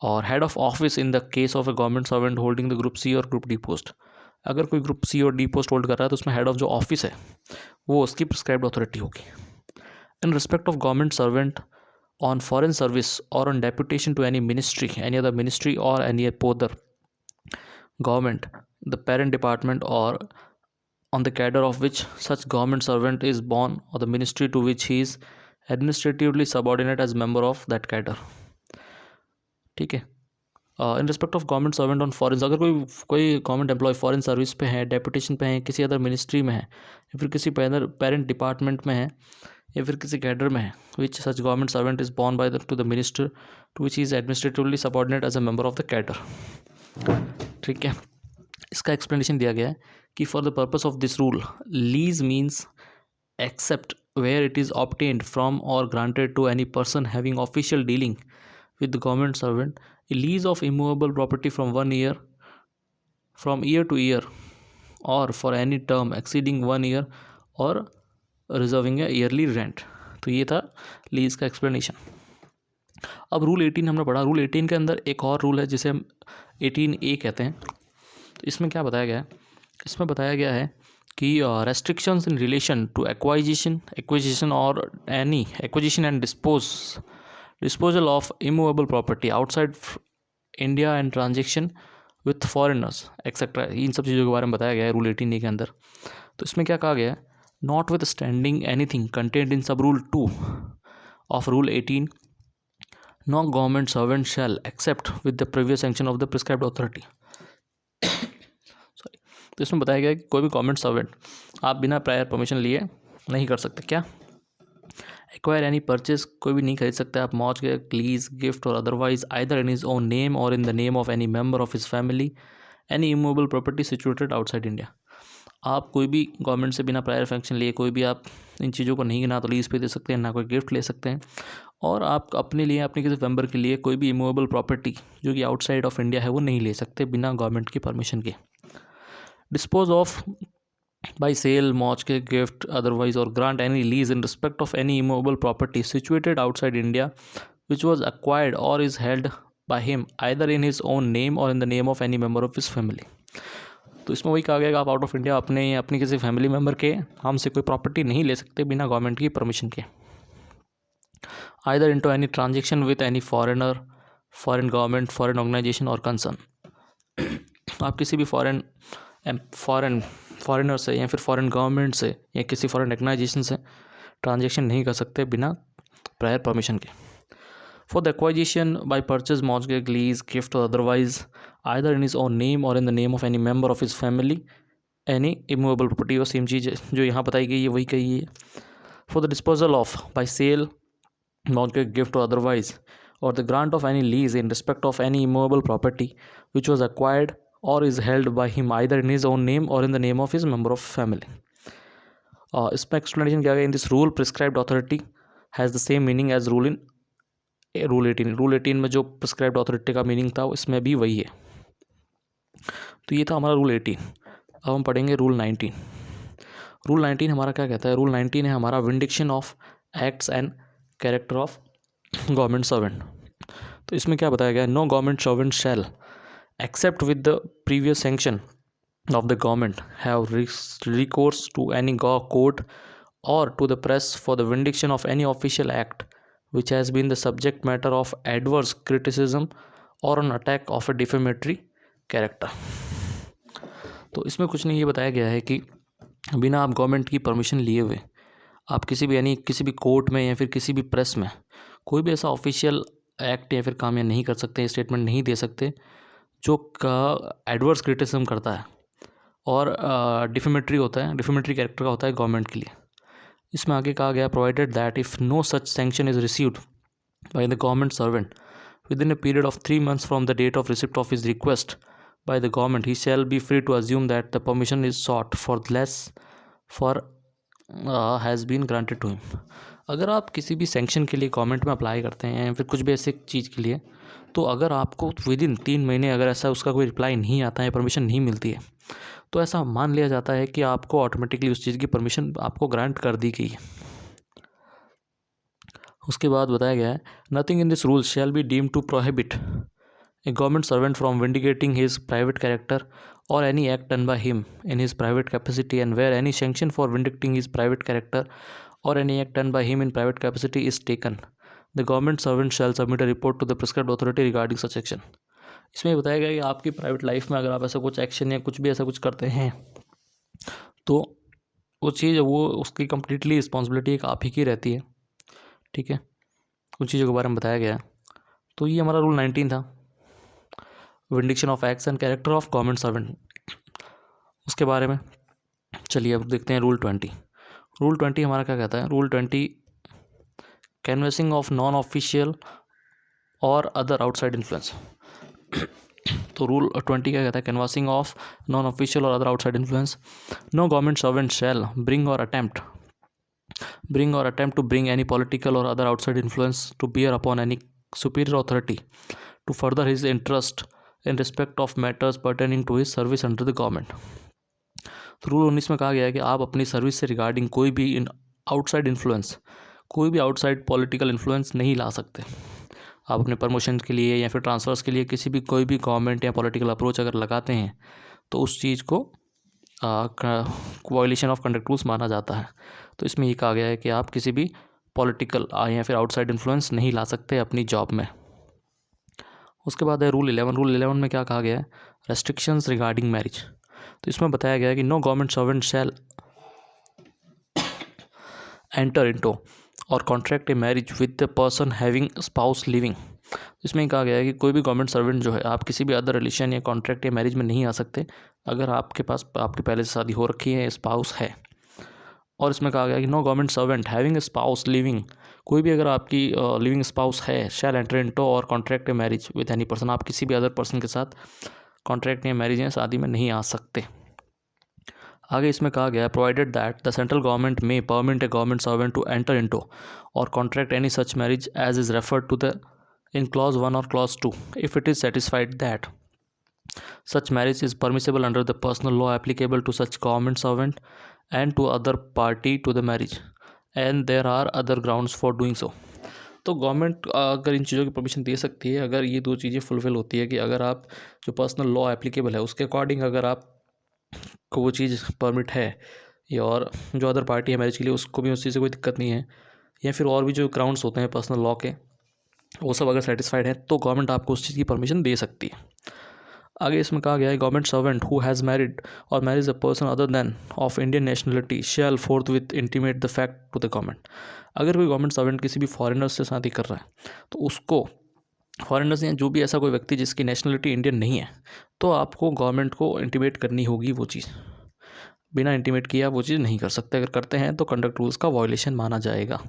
और head of office in the case of a government servant holding the group C और ग्रुप डी पोस्ट, अगर कोई ग्रुप सी और डी पोस्ट होल्ड कर रहा है तो उसमें हेड ऑफ जो ऑफिस है वो उसकी प्रिस्क्राइब्ड अथॉरिटी होगी। In respect of government servant on foreign service or on deputation to any ministry, any other ministry or any other government, the parent department or on the cadre of which such government servant is born or the ministry to which he is administratively subordinate as member of that cadre। ठीक है, इन respect of government servant on foreign, अगर कोई government employ foreign service पे है, deputation पे है, किसी other ministry में है या फिर किसी पेरेंट डिपार्टमेंट में है या फिर किसी कैडर में है, which such government servant is borne by to the minister to which is administratively subordinate as a member of the cadre. ठीक है, इसका एक्सप्लेनेशन दिया गया है कि for the purpose of this rule lease means except where it is obtained from or granted to any person having official dealing with the government servant, a lease of immovable property from 1 year from year to year or for any term exceeding 1 year or reserving a yearly rent. तो ये था lease का explanation. अब rule 18 हमने पढ़ा। Rule 18 के अंदर एक और रूल है जिसे हम 18A कहते हैं। तो इसमें क्या बताया गया है? इसमें बताया गया है कि restrictions in relation to acquisition or any acquisition and disposal of immovable property outside India and transaction with foreigners etcetera, इन सब चीज़ों के बारे में बताया गया है रूल 18A के अंदर। तो इसमें क्या कहा गया है? Notwithstanding anything contained in sub rule 2 of rule 18, no government servant shall except with the previous sanction of the prescribed authority। Sorry. तो इसमें बताया गया है कि कोई भी गवर्नमेंट सर्वेंट आप बिना प्रायर परमिशन लिए नहीं कर सकते। क्या? एक्वायर एनी परचेज, कोई भी नहीं खरीद सकते आप mortgage, lease, gift or otherwise either in his own name or in the name of any member of his family any immovable property situated outside India. आप कोई भी गवर्नमेंट से बिना प्रायर फंक्शन लिए कोई भी आप इन चीज़ों को नहीं, ना तो लीज पे दे सकते हैं, ना कोई गिफ्ट ले सकते हैं, और आप अपने लिए अपने किसी मेंबर के लिए कोई भी इमूवेबल प्रॉपर्टी जो कि आउटसाइड ऑफ इंडिया है वो नहीं ले सकते बिना गवर्नमेंट की परमिशन के। Dispose of by sale, mortgage, gift, otherwise or grant any lease in respect of any immovable property situated outside India which was acquired or is held by him either in his own name or in the name of any member of his family. तो इसमें वही कहा गया कि आप out of India अपने या अपनी किसी फैमिली मेम्बर के नाम से कोई प्रॉपर्टी नहीं ले सकते बिना गवर्नमेंट की परमिशन के। Either into any transaction with any foreigner, foreign government, foreign organisation or concern. आप किसी भी फॉरेनर से या फिर फॉरेन गवर्नमेंट से या किसी फॉरेन ऑर्गेनाइजेशन से ट्रांजेक्शन नहीं कर सकते बिना प्रायर परमिशन के। For the acquisition by purchase, mortgage, lease, gift or otherwise, either in his own name or in the name of any member of his family, any immovable property, और same चीज़ जो यहाँ बताई गई है वही कही है। For the disposal of by sale, mortgage, gift or otherwise, or the grant of any lease in respect of any immovable property which was acquired or is held by him either in his own name or in the name of his member of family। इसमें explanation क्या है? In this rule, prescribed authority has the same meaning as rule in rule 18 में जो prescribed authority का meaning था इसमें भी वही है। तो ये था हमारा रूल 18। अब हम पढ़ेंगे रूल 19। रूल 19 हमारा क्या कहता है? रूल 19 है हमारा vindication of acts and character of government servant. तो इसमें क्या बताया गया है? No government servant shall except with the previous sanction of the government have recourse to any court और to the press for the vindication of any official act which has been the subject matter of adverse criticism or an attack of a defamatory character। तो इसमें कुछ नहीं, ये बताया गया है कि बिना आप गवर्नमेंट की परमिशन लिए हुए आप किसी भी कोर्ट में या फिर किसी भी प्रेस में कोई भी ऐसा ऑफिशियल एक्ट या फिर काम या नहीं कर सकते, स्टेटमेंट नहीं दे सकते जो का एडवर्स क्रिटिसिज्म करता है और डिफेमेटरी कैरेक्टर का होता है गवर्नमेंट के लिए। इसमें आगे कहा गया provided that if no such sanction is received by the government servant within a period of 3 months from the date of receipt of his request by the government he shall be free to assume that the permission is sought for less for has been granted to him. अगर आप किसी भी sanction के लिए government में apply करते हैं या फिर कुछ भी ऐसी चीज़ के लिए, तो अगर आपको विद इन 3 महीने अगर ऐसा उसका कोई रिप्लाई नहीं आता है, परमिशन नहीं मिलती है, तो ऐसा मान लिया जाता है कि आपको ऑटोमेटिकली उस चीज़ की परमिशन आपको ग्रांट कर दी गई है। उसके बाद बताया गया है nothing in this rule shall be deemed to prohibit a government servant from vindicating his private character और any act done by him in his private capacity and where any sanction for vindicating his private character और any act done by him in private capacity is taken the government servant shall submit a report to the prescribed authority regarding such action. इसमें बताया गया कि आपकी private life में अगर आप ऐसा कुछ एक्शन या कुछ भी ऐसा कुछ करते हैं तो वो चीज़ वो उसकी कम्प्लीटली रिस्पॉन्सिबिलिटी एक आप ही की रहती है। ठीक है, कुछ चीज़ों के बारे में बताया गया है। तो ये हमारा रूल 19 था, vindication of acts and character of government servant. उसके बारे में चलिए अब देखते हैं रूल 20। रूल 20 हमारा क्या कहता है? Rule 20 canvassing of non official और अदर आउटसाइड इन्फ्लुएंस। तो रूल 20 क्या कहता है? कैनवासिंग ऑफ नॉन ऑफिशियल और other outside influence. No government servant shall bring और attempt to bring any political और other outside influence to bear upon any superior authority to further his interest in respect of matters pertaining to his service under the government. तो rule 19 में कहा गया है कि आप अपनी सर्विस से रिगार्डिंग कोई भी आउटसाइड इन्फ्लुएंस, कोई भी आउटसाइड पॉलिटिकल इन्फ्लुएंस नहीं ला सकते। आप अपने प्रमोशन के लिए या फिर ट्रांसफ़र्स के लिए किसी भी कोई भी गवर्नमेंट या पॉलिटिकल अप्रोच अगर लगाते हैं तो उस चीज़ को वायलेशन ऑफ कंडक्ट रूल्स माना जाता है। तो इसमें ये कहा गया है कि आप किसी भी पॉलिटिकल या फिर आउटसाइड इन्फ्लुएंस नहीं ला सकते अपनी जॉब में। उसके बाद है रूल 11। रूल 11 में क्या कहा गया है? Restrictions regarding marriage. तो इसमें बताया गया है कि no government servant shall enter into और contract a marriage with the person having spouse living. इसमें कहा गया है कि कोई भी गवर्नमेंट सर्वेंट जो है, आप किसी भी अदर रिलेशन या कॉन्ट्रैक्ट या मैरिज में नहीं आ सकते अगर आपके पास आपके पहले से शादी हो रखी है, स्पाउस है। और इसमें कहा गया है कि no government servant having a spouse living, कोई भी अगर आपकी लिविंग स्पाउस है, शैल एंटर इनटू और contract a marriage with any person, आप किसी भी अदर पर्सन के साथ कॉन्ट्रैक्ट या मैरिज या शादी में नहीं आ सकते। आगे इसमें कहा गया है provided that the central government may permit a government servant to enter into और contract any such marriage as is referred to the in clause 1 or clause 2 if it is satisfied that such marriage is permissible under the personal law applicable to such government servant and to other party to the marriage and there are other grounds for doing so। तो government अगर इन चीज़ों की permission दे सकती है अगर ये दो चीज़ें फुलफिल होती है कि अगर आप जो पर्सनल लॉ एप्लीकेबल है उसके अकॉर्डिंग अगर आप को वो चीज़ परमिट है या और जो अदर पार्टी है मैरिज के लिए उसको भी उस चीज़ से कोई दिक्कत नहीं है, या फिर और भी जो ग्राउंड्स होते हैं पर्सनल लॉ के वो सब अगर सेटिस्फाइड है तो गवर्नमेंट आपको उस चीज़ की परमिशन दे सकती है। आगे इसमें कहा गया है government servant who has married और marriage a person other than of Indian nationality shall forthwith intimate the fact to the government. अगर कोई गवर्नमेंट सर्वेंट किसी भी फॉरेनर से शादी कर रहा है तो उसको फॉरेनर्स या जो भी ऐसा कोई व्यक्ति जिसकी नेशनलिटी इंडियन नहीं है तो आपको गवर्नमेंट को इंटीमेट करनी होगी वो चीज़। बिना इंटीमेट किया वो चीज़ नहीं कर सकते, अगर करते हैं तो कंडक्ट रूल्स का वायलेशन माना जाएगा।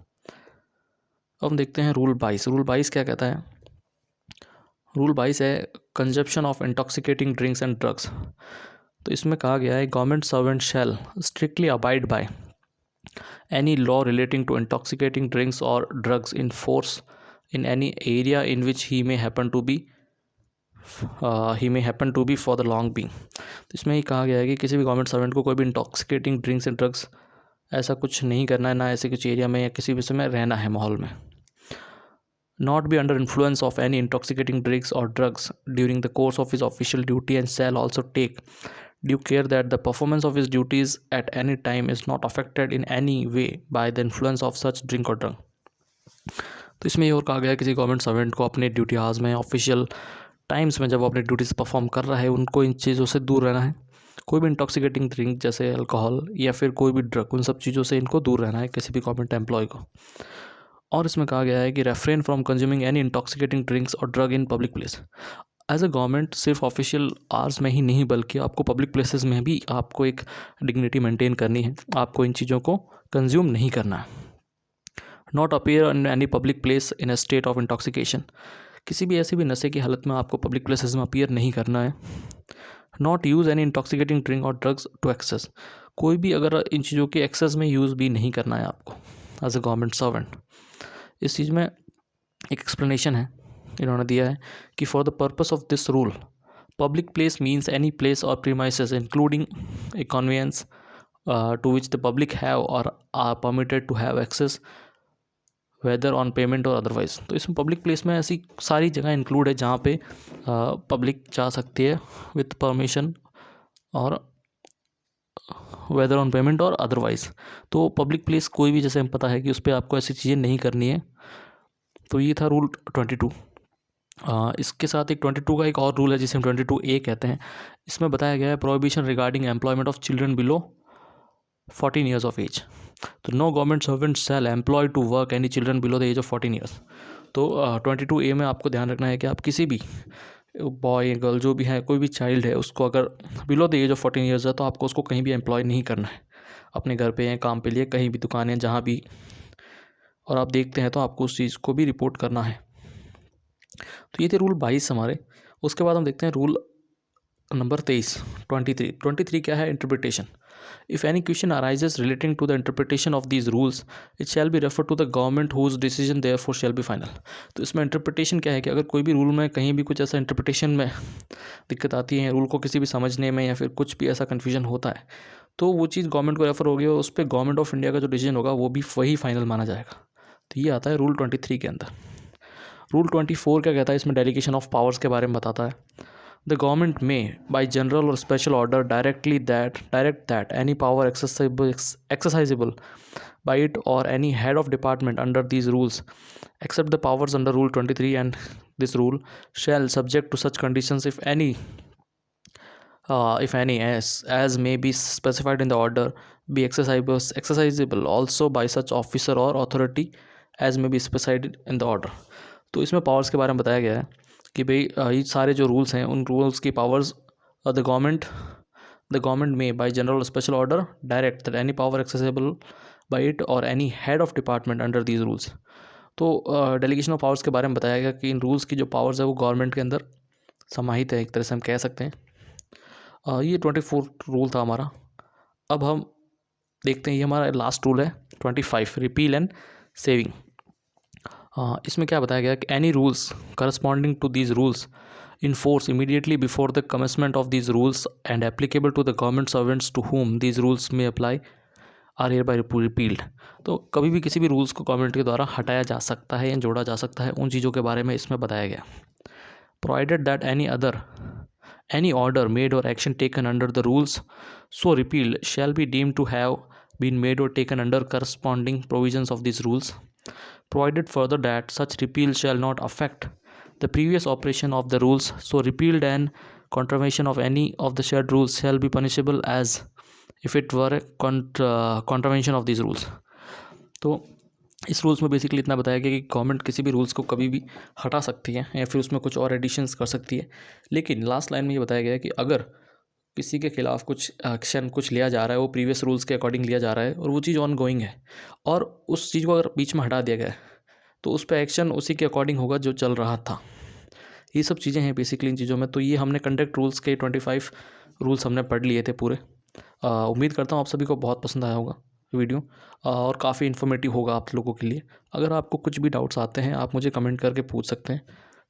अब हम देखते हैं रूल 22। रूल 22 क्या कहता है? रूल 22 है consumption of intoxicating drinks and drugs. तो इसमें कहा गया है government servant shall strictly abide by any law relating to intoxicating drinks और drugs in force in any area in which he may happen to be for the long being। तो इसमें ही कहा गया है कि किसी भी गवर्नमेंट सर्वेंट को कोई भी इंटॉक्सिकेटिंग ड्रिंक्स एंड ड्रग्स ऐसा कुछ नहीं करना है, ना ऐसे कुछ एरिया में या किसी भी समय रहना है माहौल में। Not be under influence of any intoxicating drinks और drugs during the course of his official duty and shall also take due care that the performance of his duties at any time is not affected in any way by the influence of such drink और drug. तो इसमें ये और कहा गया है किसी government servant को अपने ड्यूटी आवर्स में ऑफिशियल टाइम्स में जब वो अपने ड्यूटीज परफॉर्म कर रहा है उनको इन चीज़ों से दूर रहना है। कोई भी इंटॉक्सिकेटिंग ड्रिंक जैसे अल्कोहल या फिर कोई भी ड्रग, उन सब चीज़ों से इनको दूर रहना है किसी भी गवर्नमेंट एम्प्लॉय को। और इसमें कहा गया है कि refrain from consuming any intoxicating drinks और drug in public place. As a government सिर्फ ऑफिशियल आवर्स में ही नहीं बल्कि आपको पब्लिक प्लेसेस में भी आपको एक डिग्निटी मेंटेन करनी है, आपको इन चीज़ों को कंज्यूम नहीं करना है। Not appear in any public place in a state of intoxication, किसी भी ऐसी भी नशे की हालत में आपको पब्लिक प्लेसेस में अपीयर नहीं करना है। Not use any intoxicating drink और ड्रग्स टू एक्सेस, कोई भी अगर इन चीज़ों के एक्सेस में यूज़ भी नहीं करना है आपको एज अ गवर्नमेंट सर्वेंट। इस चीज़ में एक एक्सप्लेनेशन है इन्होंने दिया है कि for the purpose of this rule public place means any place और premises including a conveyance to which the public have और are permitted to have access whether on payment और अदरवाइज। तो इसमें पब्लिक प्लेस में ऐसी सारी जगह include है जहाँ पे पब्लिक जा सकती है विथ परमिशन और वेदर ऑन पेमेंट और अदरवाइज। तो पब्लिक प्लेस कोई भी, जैसे हम पता है कि उस पर आपको ऐसी चीज़ें नहीं करनी है। तो ये था रूल 22। इसके साथ एक 22 का एक और रूल है जिसे हम 22A कहते हैं। इसमें बताया गया है prohibition regarding employment of children below 14 years of age. तो no government servant shall employ to work any children below the age of 14 years. तो 22A में आपको ध्यान रखना है कि आप किसी भी बॉय गर्ल जो भी है, कोई भी चाइल्ड है, उसको अगर below the age of 14 years है तो आपको उसको कहीं भी एम्प्लॉय नहीं करना है, अपने घर पे या काम पे लिए कहीं भी, दुकान है जहाँ भी, और आप देखते हैं तो आपको उस चीज़ को भी रिपोर्ट करना है। तो ये थे रूल 22 हमारे। उसके बाद हम देखते हैं रूल नंबर 23 23 क्या है? Interpretation. If any question arises relating to the interpretation of these rules, it shall be referred to the government whose decision therefore shall be final. तो इसमें इंटरप्रिटेशन क्या है कि अगर कोई भी रूल में कहीं भी कुछ ऐसा इंटरप्रिटेशन में दिक्कत आती है, रूल को किसी भी समझने में या फिर कुछ भी ऐसा कन्फ्यूजन होता है, तो वो चीज़ गवर्नमेंट को रेफर होगी और उस पर गवर्नमेंट ऑफ इंडिया का जो डिसीजन होगा वो भी वही फाइनल माना जाएगा। तो ये आता है रूल 23 के अंदर। रूल 24 क्या कहता है, इसमें डेलीगेशन ऑफ पावर्स के बारे में बताता है। The government may by general और special order direct that any power exercisable by it और any head of department under these rules except the powers under rule 23 and this rule shall subject to such conditions if any as may be specified in the order be exercisable also by such officer or authority as may be specified in the order। तो इसमें powers के बारे में बताया गया है कि भाई ये सारे जो रूल्स हैं उन रूल्स की powers the government may by general special order direct that any power accessible by it और any head of department under these rules. तो डेलीगेशन ऑफ पावर्स के बारे में बताया गया कि इन रूल्स की जो पावर्स है वो गवर्नमेंट के अंदर समाहित है, एक तरह से हम कह सकते हैं। ये 24 रूल था हमारा। अब हम देखते हैं, ये हमारा लास्ट रूल है 25 रिपील एंड सेविंग। इसमें क्या बताया गया कि any rules corresponding to these rules in force immediately before the commencement of these rules and applicable to the government servants to whom these rules may apply are hereby repealed. तो कभी भी किसी भी rules को government के द्वारा हटाया जा सकता है या जोड़ा जा सकता है, उन चीज़ों के बारे में इसमें बताया गया। Provided that any order made or action taken under the rules so repealed shall be deemed to have been made or taken under corresponding provisions of these rules, provided further that such repeal shall not affect the previous operation of the rules so repealed and contravention of any of the said rules shall be punishable as if it were a contravention of these rules। तो इस rules में basically इतना बताया गया कि government किसी भी rules को कभी भी हटा सकती है या फिर उसमें कुछ और एडिशंस कर सकती है, लेकिन लास्ट लाइन में ये बताया गया है कि अगर किसी के खिलाफ कुछ एक्शन कुछ लिया जा रहा है, वो प्रीवियस रूल्स के अकॉर्डिंग लिया जा रहा है और वो चीज़ ऑन गोइंग है और उस चीज़ को अगर बीच में हटा दिया गया है तो उस पर एक्शन उसी के अकॉर्डिंग होगा जो चल रहा था। ये सब चीज़ें हैं बेसिकली इन चीज़ों में। तो ये हमने कंडक्ट रूल्स के 25 रूल्स हमने पढ़ लिए थे पूरे। उम्मीद करता हूँ आप सभी को बहुत पसंद आया होगा वीडियो और काफ़ी इन्फॉर्मेटिव होगा आप लोगों के लिए। अगर आपको कुछ भी डाउट्स आते हैं आप मुझे कमेंट करके पूछ सकते हैं,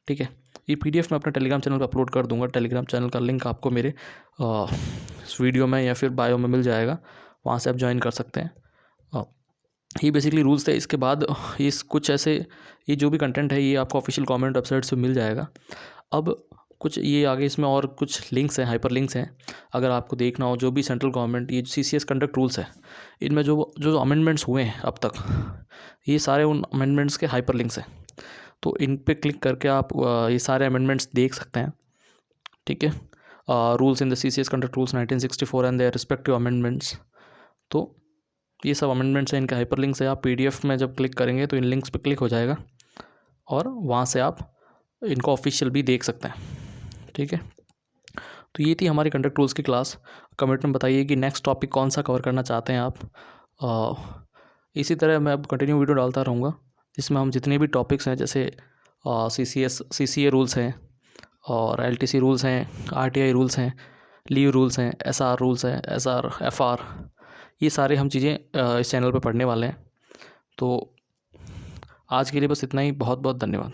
ठीक है। ये PDF मैं अपने टेलीग्राम चैनल पर अपलोड कर दूंगा। टेलीग्राम चैनल का लिंक आपको मेरे इस वीडियो में या फिर बायो में मिल जाएगा, वहाँ से आप ज्वाइन कर सकते हैं। ये बेसिकली रूल्स थे। इसके बाद इस कुछ ऐसे ये जो भी कंटेंट है ये आपको ऑफिशियल गवर्नमेंट वेबसाइट से मिल जाएगा। अब कुछ ये आगे इसमें और कुछ लिंक्स हैं, हाइपर लिंक्स हैं, अगर आपको देखना हो जो भी सेंट्रल गवर्नमेंट ये CCS कंडक्ट रूल्स है इनमें जो अमेंडमेंट्स हुए हैं अब तक, ये सारे उन अमेंडमेंट्स के हाइपर लिंक्स हैं। तो इन पे क्लिक करके आप ये सारे अमेंडमेंट्स देख सकते हैं, ठीक है। Rules in the CCS conduct rules 1964 and their respective amendments. तो ये सब अमेंडमेंट्स हैं, इनके हाइपर लिंक्स है। आप PDF में जब क्लिक करेंगे तो इन लिंक्स पे क्लिक हो जाएगा और वहाँ से आप इनको ऑफिशियल भी देख सकते हैं, ठीक है। तो ये थी हमारी कंडक्ट रूल्स की क्लास। कमेंट में बताइए कि नेक्स्ट टॉपिक कौन सा कवर करना चाहते हैं आप। इसी तरह मैं अब कंटिन्यू वीडियो डालता रहूँगा जिसमें हम जितने भी टॉपिक्स हैं जैसे CCA रूल्स हैं और LTC रूल्स हैं, RTI रूल्स हैं, लीव रूल्स हैं, SR रूल्स हैं, SR FR, ये सारे हम चीज़ें इस चैनल पे पढ़ने वाले हैं। तो आज के लिए बस इतना ही। बहुत बहुत धन्यवाद।